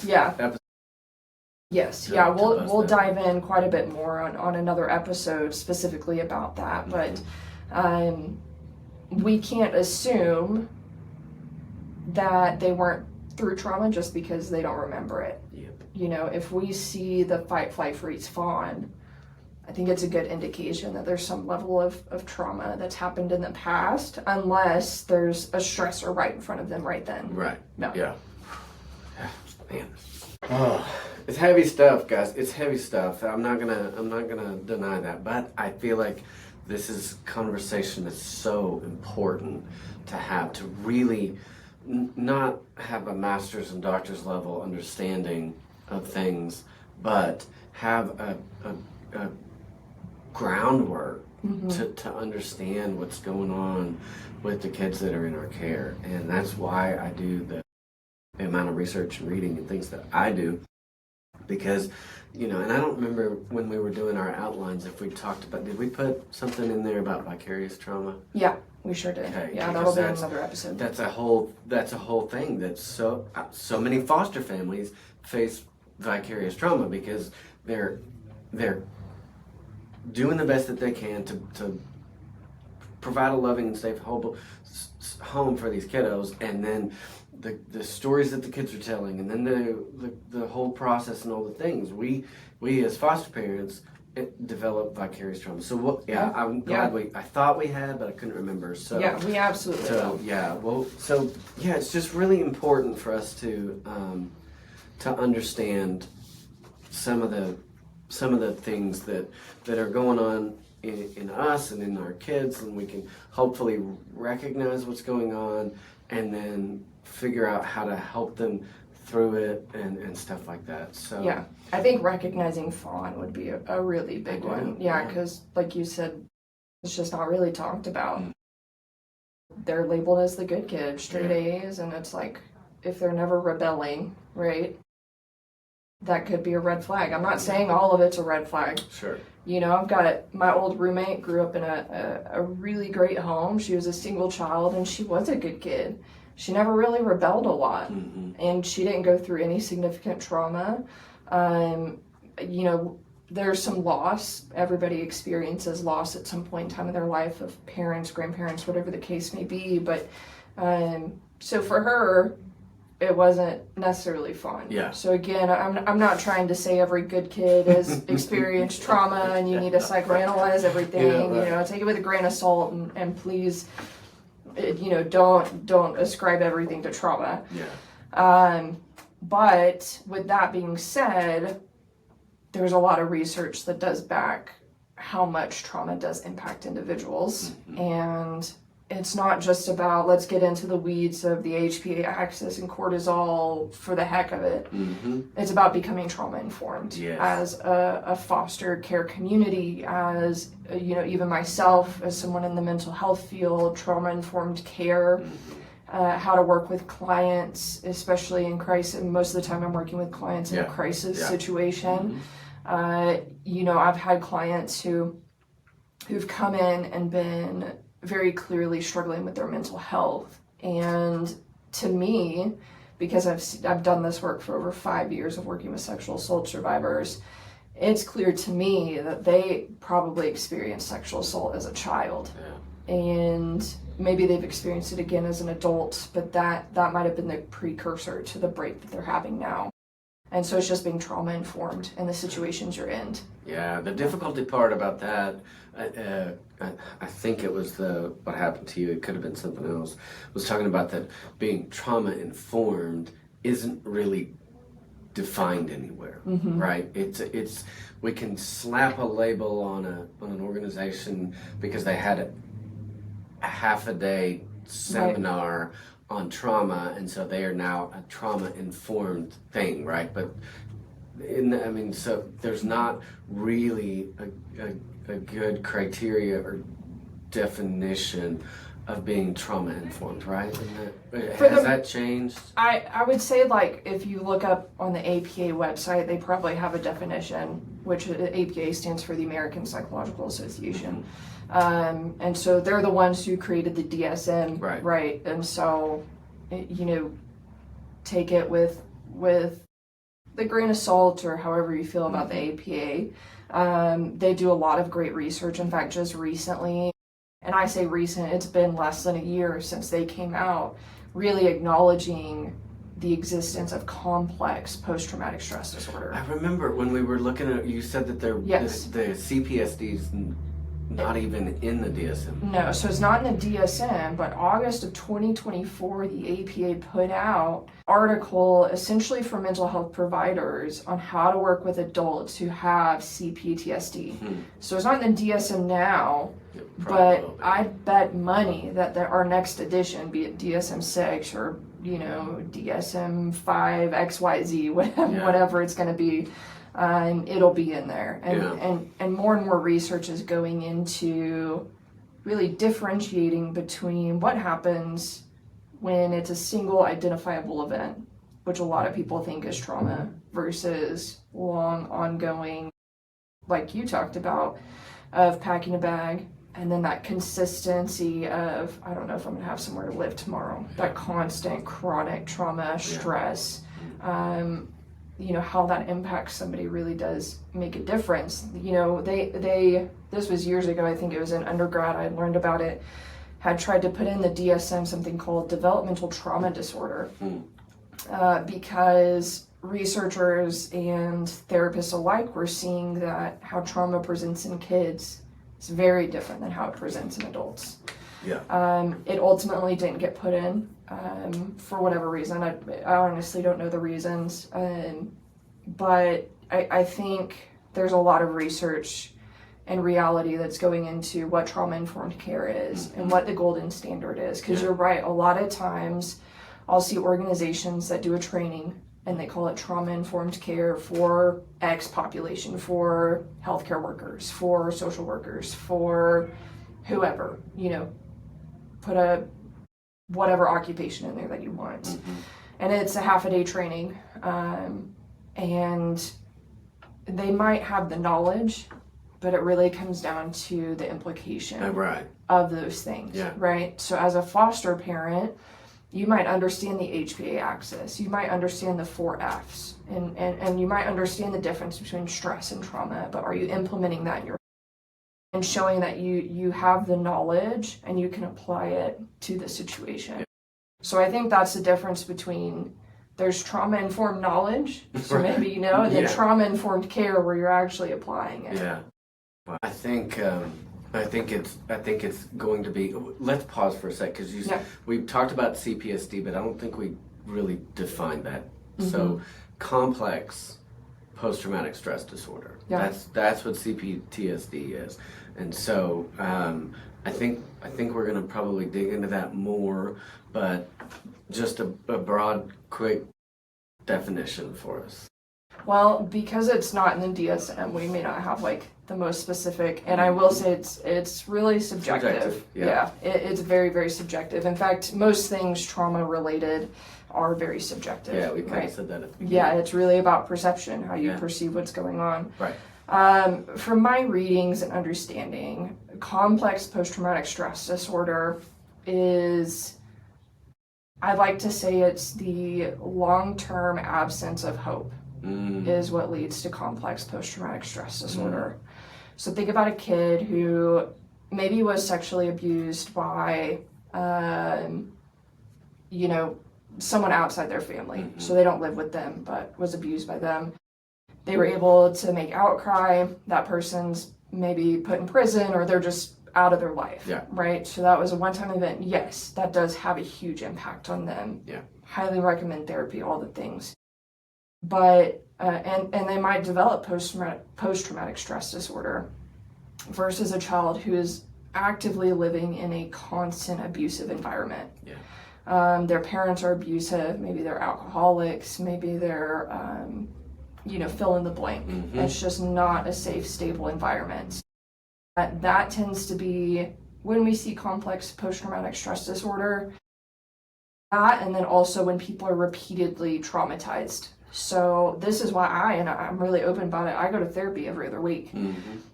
Yes, we'll dive in quite a bit more on another episode specifically about that, but we can't assume that they weren't through trauma just because they don't remember it. You know, if we see the fight, flight, freeze, fawn, I think it's a good indication that there's some level of trauma that's happened in the past, unless there's a stressor right in front of them right then. Man. Oh, it's heavy stuff, guys. It's heavy stuff. I'm not gonna deny that, but I feel like this conversation is so important to have, to really not have a master's and doctor's level understanding of things, but have a groundwork to understand what's going on with the kids that are in our care. And that's why I do the amount of research and reading and things that I do, because, you know, and I don't remember when we were doing our outlines if we talked about, did we put something in there about vicarious trauma? Yeah, we sure did. Okay, that'll be another episode. That's a whole thing that so many foster families face vicarious trauma, because they're doing the best that they can to provide a loving and safe home for these kiddos, and then the stories that the kids are telling, and then the whole process and all the things we as foster parents develop vicarious trauma. So I'm glad I thought we had, but I couldn't remember. So we absolutely do. It's just really important for us to understand some of the things that are going on in us and in our kids, and we can hopefully recognize what's going on and then figure out how to help them through it and stuff like that. So I think recognizing fawn would be a really big one. Because like you said, it's just not really talked about. They're labeled as the good kid, straight A's, and it's like, if they're never rebelling, right, that could be a red flag. I'm not saying all of it's a red flag. Sure. You know, my old roommate grew up in a really great home. She was a single child, and she was a good kid. She never really rebelled a lot, and she didn't go through any significant trauma. You know, there's some loss. Everybody experiences loss at some point in time in their life of parents, grandparents, whatever the case may be. But so for her, it wasn't necessarily fun. Yeah. So again, I'm not trying to say every good kid has experienced trauma and you need to psychoanalyze everything. Yeah, right. You know, take it with a grain of salt and please, you know, don't ascribe everything to trauma. Yeah. But with that being said, there's a lot of research that does back how much trauma does impact individuals. And it's not just about, let's get into the weeds of the HPA axis and cortisol for the heck of it. It's about becoming trauma informed. Yes. As a foster care community, as, you know, even myself as someone in the mental health field, trauma informed care, how to work with clients, especially in crisis. Most of the time I'm working with clients in a crisis situation. You know, I've had clients who've come in and been very clearly struggling with their mental health. And to me, because I've done this work for over 5 years of working with sexual assault survivors, it's clear to me that they probably experienced sexual assault as a child. And maybe they've experienced it again as an adult, but that might have been the precursor to the break that they're having now. And so it's just being trauma informed in the situations you're in. Yeah, the difficulty part about that, I think it was what happened to you, it could have been something else, was talking about that being trauma informed isn't really defined anywhere, right? It's we can slap a label on an organization because they had a half a day seminar on trauma, and so they are now a trauma informed thing, right? But so there's not really a good criteria or definition of being trauma informed, right? Has that changed? I would say, like, if you look up on the APA website, they probably have a definition, which APA stands for the American Psychological Association. And so they're the ones who created the DSM, right? And so, you know, take it with the grain of salt or however you feel about the APA. They do a lot of great research. In fact, just recently, and I say recent, it's been less than a year since they came out, really acknowledging the existence of complex post-traumatic stress disorder. I remember when we were looking at, you said that the CPSD's not even in the DSM. No, so it's not in the DSM, but August of 2024, the APA put out an article essentially for mental health providers on how to work with adults who have CPTSD. So it's not in the DSM now, but I bet money that our next edition, be it DSM-6 or, you know, DSM-5, XYZ, whatever it's going to be, it'll be in there. And more research is going into really differentiating between what happens when it's a single identifiable event, which a lot of people think is trauma, versus long ongoing, like you talked about, of packing a bag, and then that consistency of, I don't know if I'm gonna have somewhere to live tomorrow, that constant chronic trauma, stress, you know, how that impacts somebody really does make a difference. You know, this was years ago, I think it was in undergrad, I learned about it, had tried to put in the DSM something called developmental trauma disorder, because researchers and therapists alike were seeing that how trauma presents in kids is very different than how it presents in adults. It ultimately didn't get put in for whatever reason. I honestly don't know the reasons, but I think there's a lot of research and reality that's going into what trauma-informed care is and what the golden standard is. Because you're right, a lot of times I'll see organizations that do a training and they call it trauma-informed care for X population, for healthcare workers, for social workers, for whoever, you know, put a whatever occupation in there that you want. And it's a half-a-day training, and they might have the knowledge, but it really comes down to the implication of those things, right? So as a foster parent, You might understand the HPA axis. You might understand the 4Fs, and you might understand the difference between stress and trauma, but are you implementing that in your and showing that you have the knowledge and you can apply it to the situation? So I think that's the difference between there's trauma-informed knowledge, so maybe you know, and then trauma-informed care where you're actually applying it. Yeah. Well, I think it's going to be. Let's pause for a sec because we talked about CPSD, but I don't think we really defined that. So, complex post-traumatic stress disorder. Yeah. That's what CPTSD is, and so I think we're going to probably dig into that more, but just a broad, quick definition for us. Well, because it's not in the DSM, we may not have like the most specific, and I will say it's really subjective. Yeah, it's very, very subjective. In fact, most things trauma related are very subjective. Yeah, we kind of said that at the beginning. Yeah, it's really about perception, how you perceive what's going on. Right. From my readings and understanding, complex post-traumatic stress disorder is, I like to say it's the long-term absence of hope is what leads to complex post-traumatic stress disorder. So think about a kid who maybe was sexually abused by, someone outside their family. So they don't live with them, but was abused by them. They were able to make outcry. That person's maybe put in prison or they're just out of their life, right? So that was a one-time event. Yes, that does have a huge impact on them. Yeah. Highly recommend therapy, all the things. But, and they might develop post-traumatic stress disorder versus a child who is actively living in a constant abusive environment. Yeah. Their parents are abusive, maybe they're alcoholics, maybe they're, fill in the blank. It's just not a safe, stable environment. That tends to be when we see complex post-traumatic stress disorder, and then also when people are repeatedly traumatized. So this is why I'm really open about it, I go to therapy every other week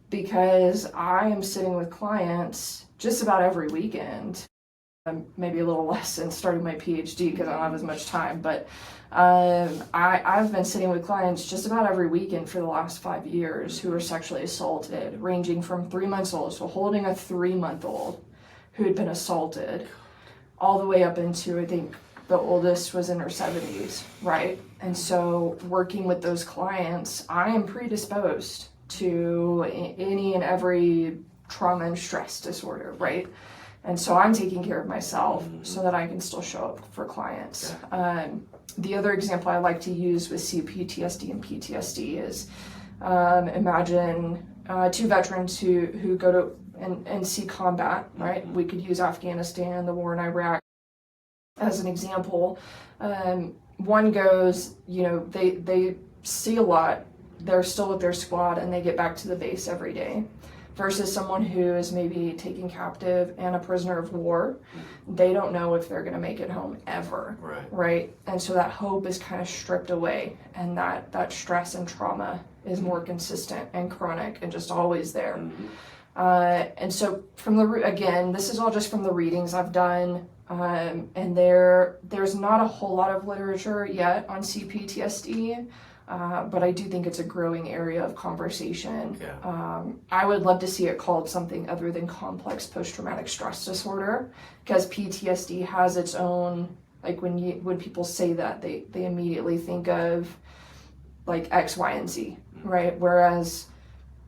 because I am sitting with clients just about every weekend. Maybe a little less since starting my PhD because I don't have as much time, but I've been sitting with clients just about every weekend for the last 5 years who were sexually assaulted, ranging from 3 months old, so holding a 3-month-old who had been assaulted, all the way up into, I think, the oldest was in her 70s, right? And so working with those clients, I am predisposed to any and every trauma and stress disorder, right? And so I'm taking care of myself so that I can still show up for clients. The other example I like to use with CPTSD and PTSD is imagine 2 veterans who go to and see combat, right? We could use Afghanistan, the war in Iraq as an example. One goes, they see a lot, they're still with their squad and they get back to the base every day. Versus someone who is maybe taken captive and a prisoner of war, they don't know if they're going to make it home ever, right? And so that hope is kind of stripped away, and that stress and trauma is more consistent and chronic and just always there. And so again, this is all just from the readings I've done, and there's not a whole lot of literature yet on CPTSD. But I do think it's a growing area of conversation. I would love to see it called something other than complex post-traumatic stress disorder, because PTSD has its own, like when people say that, they immediately think of like X, Y, and Z, right? Whereas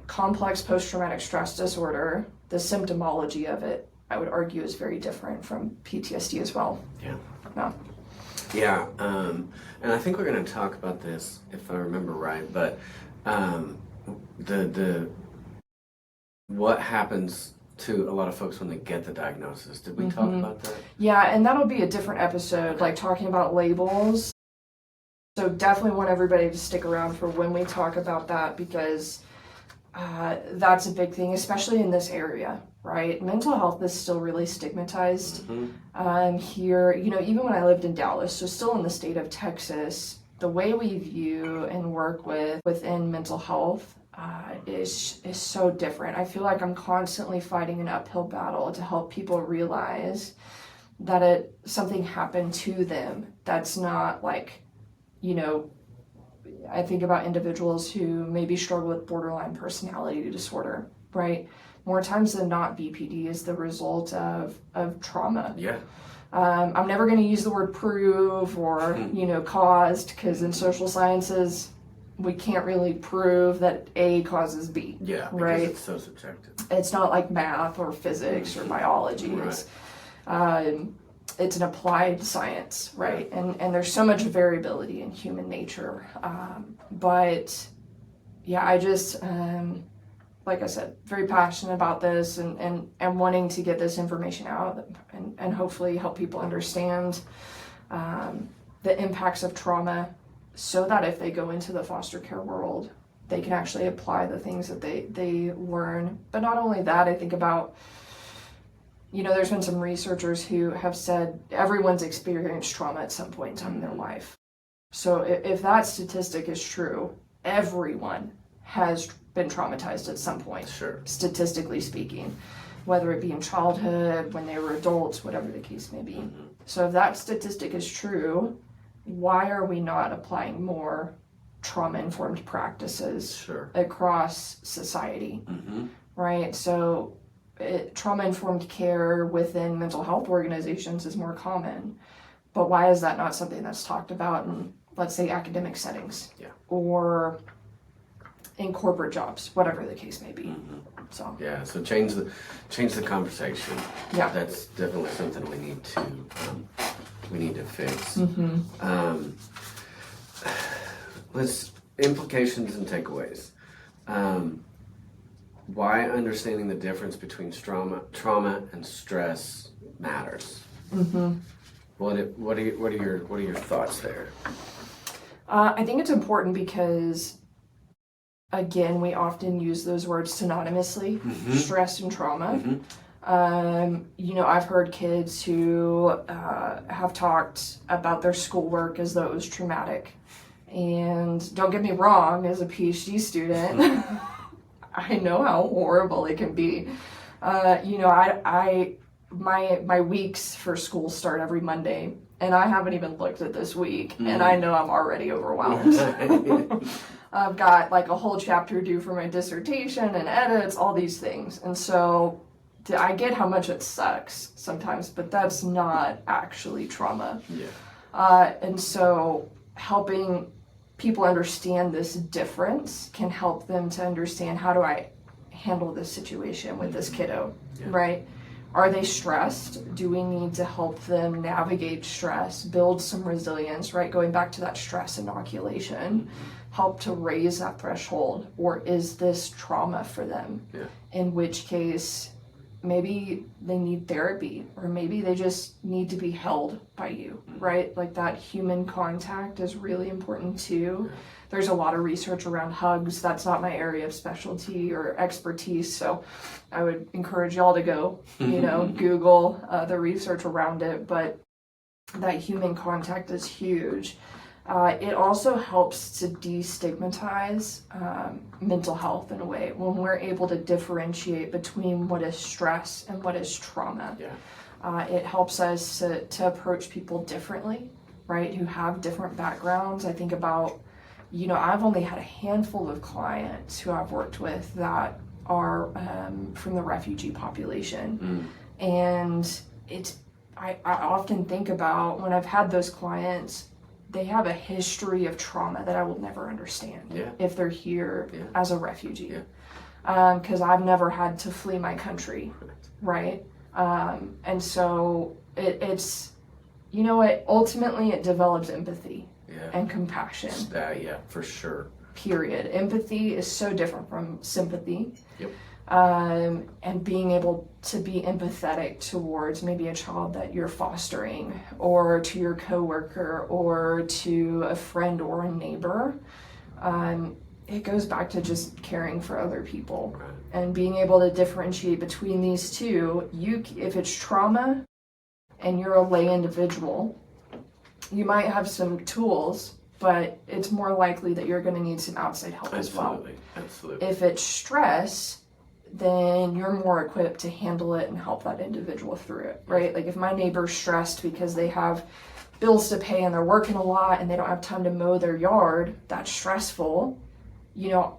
complex post-traumatic stress disorder, the symptomology of it, I would argue, is very different from PTSD as well. Yeah, and I think we're going to talk about this, if I remember right, but the what happens to a lot of folks when they get the diagnosis. Did we talk about that? Yeah, and that'll be a different episode, like talking about labels. So definitely want everybody to stick around for when we talk about that, because that's a big thing, especially in this area, right? Mental health is still really stigmatized here. Even when I lived in Dallas, so still in the state of Texas, the way we view and work within mental health is so different. I feel like I'm constantly fighting an uphill battle to help people realize that something happened to them that's not like, you know, I think about individuals who maybe struggle with borderline personality disorder, right? More times than not, BPD is the result of trauma. Yeah. I'm never going to use the word prove or, you know, caused, because in social sciences, we can't really prove that A causes B. Yeah, because right? it's so subjective. It's not like math or physics or biology. Right. It's an applied science, right? And there's so much variability in human nature. But yeah, I just, like I said, very passionate about this and wanting to get this information out and hopefully help people understand the impacts of trauma, so that if they go into the foster care world, they can actually apply the things that they learn. But not only that, I think about, you know, there's been some researchers who have said everyone's experienced trauma at some point in time in their life. So if that statistic is true, everyone has been traumatized at some point, Sure. statistically speaking, whether it be in childhood, when they were adults, whatever the case may be. So if that statistic is true, why are we not applying more trauma-informed practices Sure. across society, right? So trauma-informed care within mental health organizations is more common, but why is that not something that's talked about in, let's say, academic settings, or in corporate jobs, whatever the case may be? So yeah, so change the conversation. Yeah. That's definitely something we need to fix. Let's implications and takeaways. Why understanding the difference between trauma and stress matters. What are your thoughts there? I think it's important because, again, we often use those words synonymously, stress and trauma. You know, I've heard kids who have talked about their schoolwork as though it was traumatic. And don't get me wrong, as a PhD student, I know how horrible it can be. You know, my weeks for school start every Monday, and I haven't even looked at this week, and I know I'm already overwhelmed. I've got like a whole chapter due for my dissertation and edits, all these things. And so I get how much it sucks sometimes, but that's not actually trauma. And so helping people understand this difference can help them to understand, how do I handle this situation with this kiddo, right? Are they stressed? Do we need to help them navigate stress, build some resilience, right? Going back to that stress inoculation, help to raise that threshold. Or is this trauma for them? In which case, maybe they need therapy, or maybe they just need to be held by you, right? Like that human contact is really important too. There's a lot of research around hugs. That's not my area of specialty or expertise, so I would encourage y'all to go, you know, Google the research around it, but that human contact is huge. It also helps to destigmatize mental health in a way, when we're able to differentiate between what is stress and what is trauma. It helps us to approach people differently, right, who have different backgrounds. I think about, you know, I've only had a handful of clients who I've worked with that are from the refugee population. And I often think about, when I've had those clients, they have a history of trauma that I will never understand if they're here as a refugee. Because I've never had to flee my country, right? And so it's, you know what, ultimately it develops empathy and compassion. Yeah, for sure. Period. Empathy is so different from sympathy. And being able to be empathetic towards maybe a child that you're fostering, or to your coworker, or to a friend or a neighbor, it goes back to just caring for other people and being able to differentiate between these two. If it's trauma and you're a lay individual, you might have some tools, but it's more likely that you're going to need some outside help as well. Absolutely. If it's stress, then you're more equipped to handle it and help that individual through it, right? Like if my neighbor's stressed because they have bills to pay and they're working a lot and they don't have time to mow their yard, that's stressful.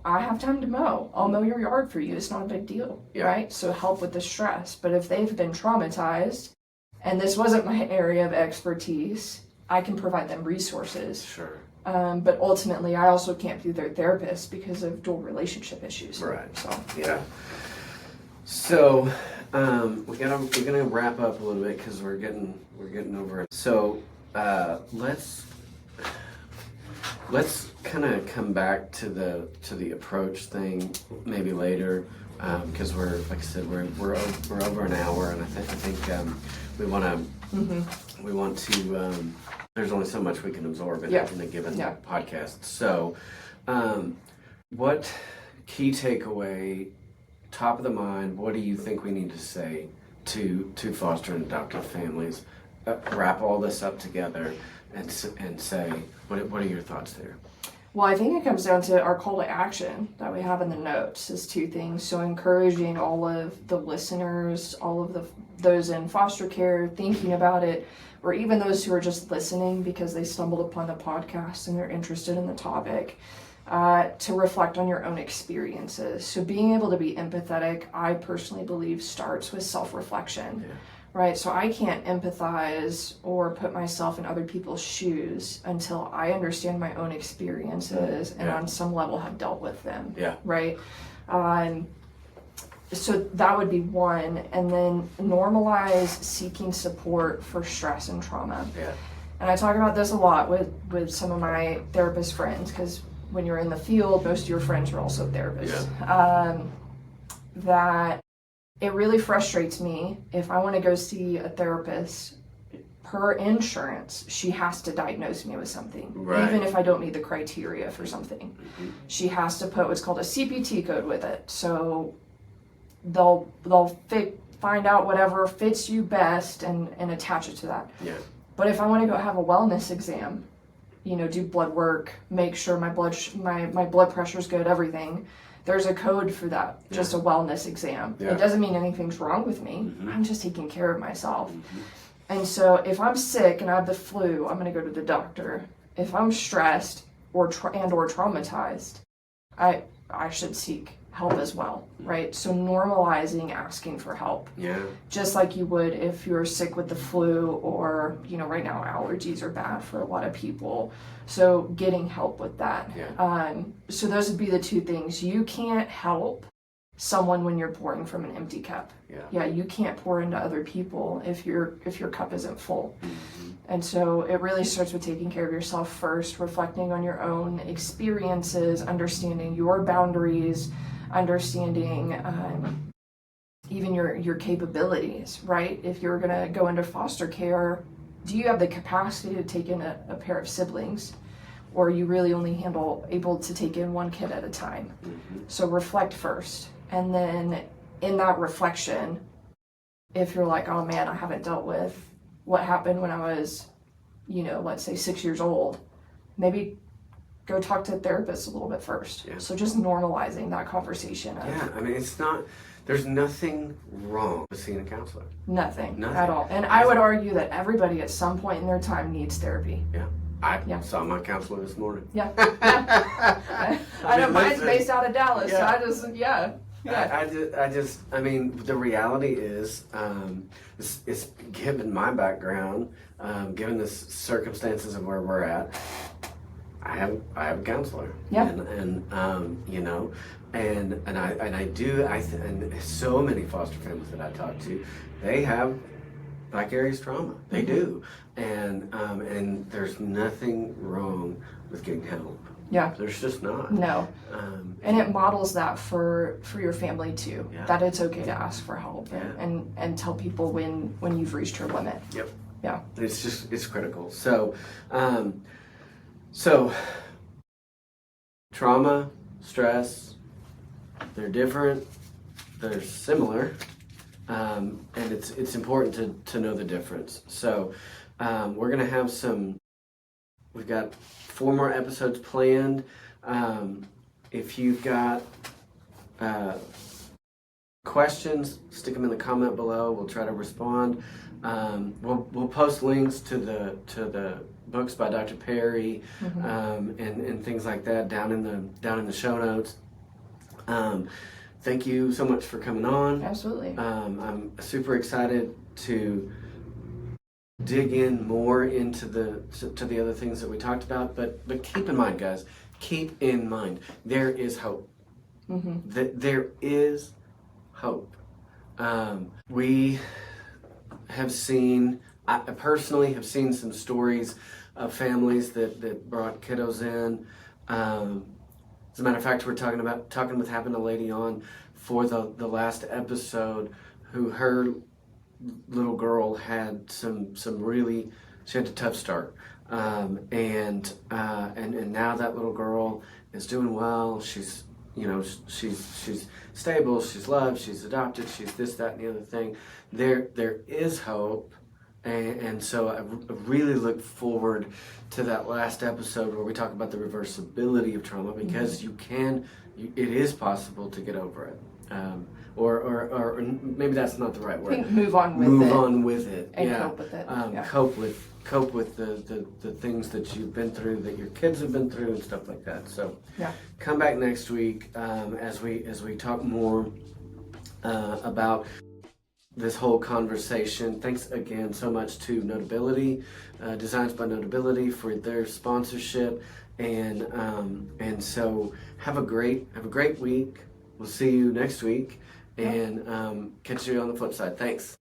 I have time to mow. I'll mow your yard for you. It's not a big deal, right? So help with the stress. But if they've been traumatized and this wasn't my area of expertise, I can provide them resources. Sure. But ultimately, I also can't be their therapist because of dual relationship issues. Right. So yeah. So we're gonna wrap up a little bit because we're getting over it. So let's kind of come back to the approach thing maybe later because we're, like I said, we're over an hour, and I think we want to. There's only so much we can absorb in a given podcast. So, what key takeaway, top of the mind? What do you think we need to say to foster and adoptive families? Wrap all this up together and say, what are your thoughts there? Well, I think it comes down to our call to action that we have in the notes is two things. So encouraging all of the listeners, all of those in foster care thinking about it, or even those who are just listening because they stumbled upon the podcast and they're interested in the topic, to reflect on your own experiences. So being able to be empathetic, I personally believe, starts with self-reflection. Yeah. Right, so I can't empathize or put myself in other people's shoes until I understand my own experiences and on some level have dealt with them. Yeah. Right. So that would be one, and then normalize seeking support for stress and trauma. Yeah. And I talk about this a lot with some of my therapist friends because when you're in the field, most of your friends are also therapists. Yeah. That it really frustrates me if I want to go see a therapist. Per insurance, she has to diagnose me with something, even if I don't meet the criteria for something. Mm-hmm. She has to put what's called a CPT code with it. So they'll find out whatever fits you best and attach it to that. Yeah. But if I want to go have a wellness exam, do blood work, make sure my blood pressure's good, everything. There's a code for that, just a wellness exam. Yeah. It doesn't mean anything's wrong with me. Mm-hmm. I'm just taking care of myself. Mm-hmm. And so if I'm sick and I have the flu, I'm going to go to the doctor. If I'm stressed or traumatized, I should seek help as well, right? So normalizing asking for help. Yeah. Just like you would if you're sick with the flu or, right now allergies are bad for a lot of people. So getting help with that. Yeah. So those would be the two things. You can't help someone when you're pouring from an empty cup. Yeah. Yeah, you can't pour into other people if your cup isn't full. Mm-hmm. And so it really starts with taking care of yourself first, reflecting on your own experiences, understanding your boundaries, understanding even your capabilities, right? If you're going to go into foster care, do you have the capacity to take in a pair of siblings? Or are you really only able to take in one kid at a time? Mm-hmm. So reflect first. And then in that reflection, if you're like, oh man, I haven't dealt with what happened when I was, let's say 6 years old, maybe go talk to a therapist a little bit first. Yeah. So just normalizing that conversation. There's nothing wrong with seeing a counselor. Nothing at all. And I would argue that everybody at some point in their time needs therapy. Yeah. I saw my counselor this morning. Yeah. I know mine's based out of Dallas, so I just, the reality is, it's given my background, given the circumstances of where we're at, I have a counselor. Yeah. And so many foster families that I talk to, they have vicarious trauma. They do. And there's nothing wrong with getting help. Yeah. There's just not. No. And it models that for your family too. Yeah. That it's okay to ask for help and tell people when you've reached your limit. Yep. Yeah. It's critical. So trauma, stress, they're different, they're similar. And it's important to know the difference. So we're going to have we've got 4 more episodes planned. If you've got questions, stick them in the comment below. We'll try to respond. We'll post links to the books by Dr. Perry, and things like that down in the show notes. Thank you so much for coming on. Absolutely. I'm super excited to dig in more into the other things that we talked about. But keep in mind, guys, keep in mind there is hope. There is hope. We have seen, I personally have seen some stories of families that brought kiddos in. As a matter of fact, we're talking with having a lady on for the last episode who her little girl had some really, she had a tough start. And now that little girl is doing well. She's stable, she's loved, she's adopted, she's this, that, and the other thing. There is hope. And so I really look forward to that last episode where we talk about the reversibility of trauma, because it is possible to get over it. Or maybe that's not the right word. I think move on with it. And yeah. cope with it. Cope with the things that you've been through, that your kids have been through, and stuff like that. So come back next week as we talk more about this whole conversation. Thanks again so much to Notability, Designs by Notability, for their sponsorship, and so have a great week. We'll see you next week, and catch you on the flip side. Thanks.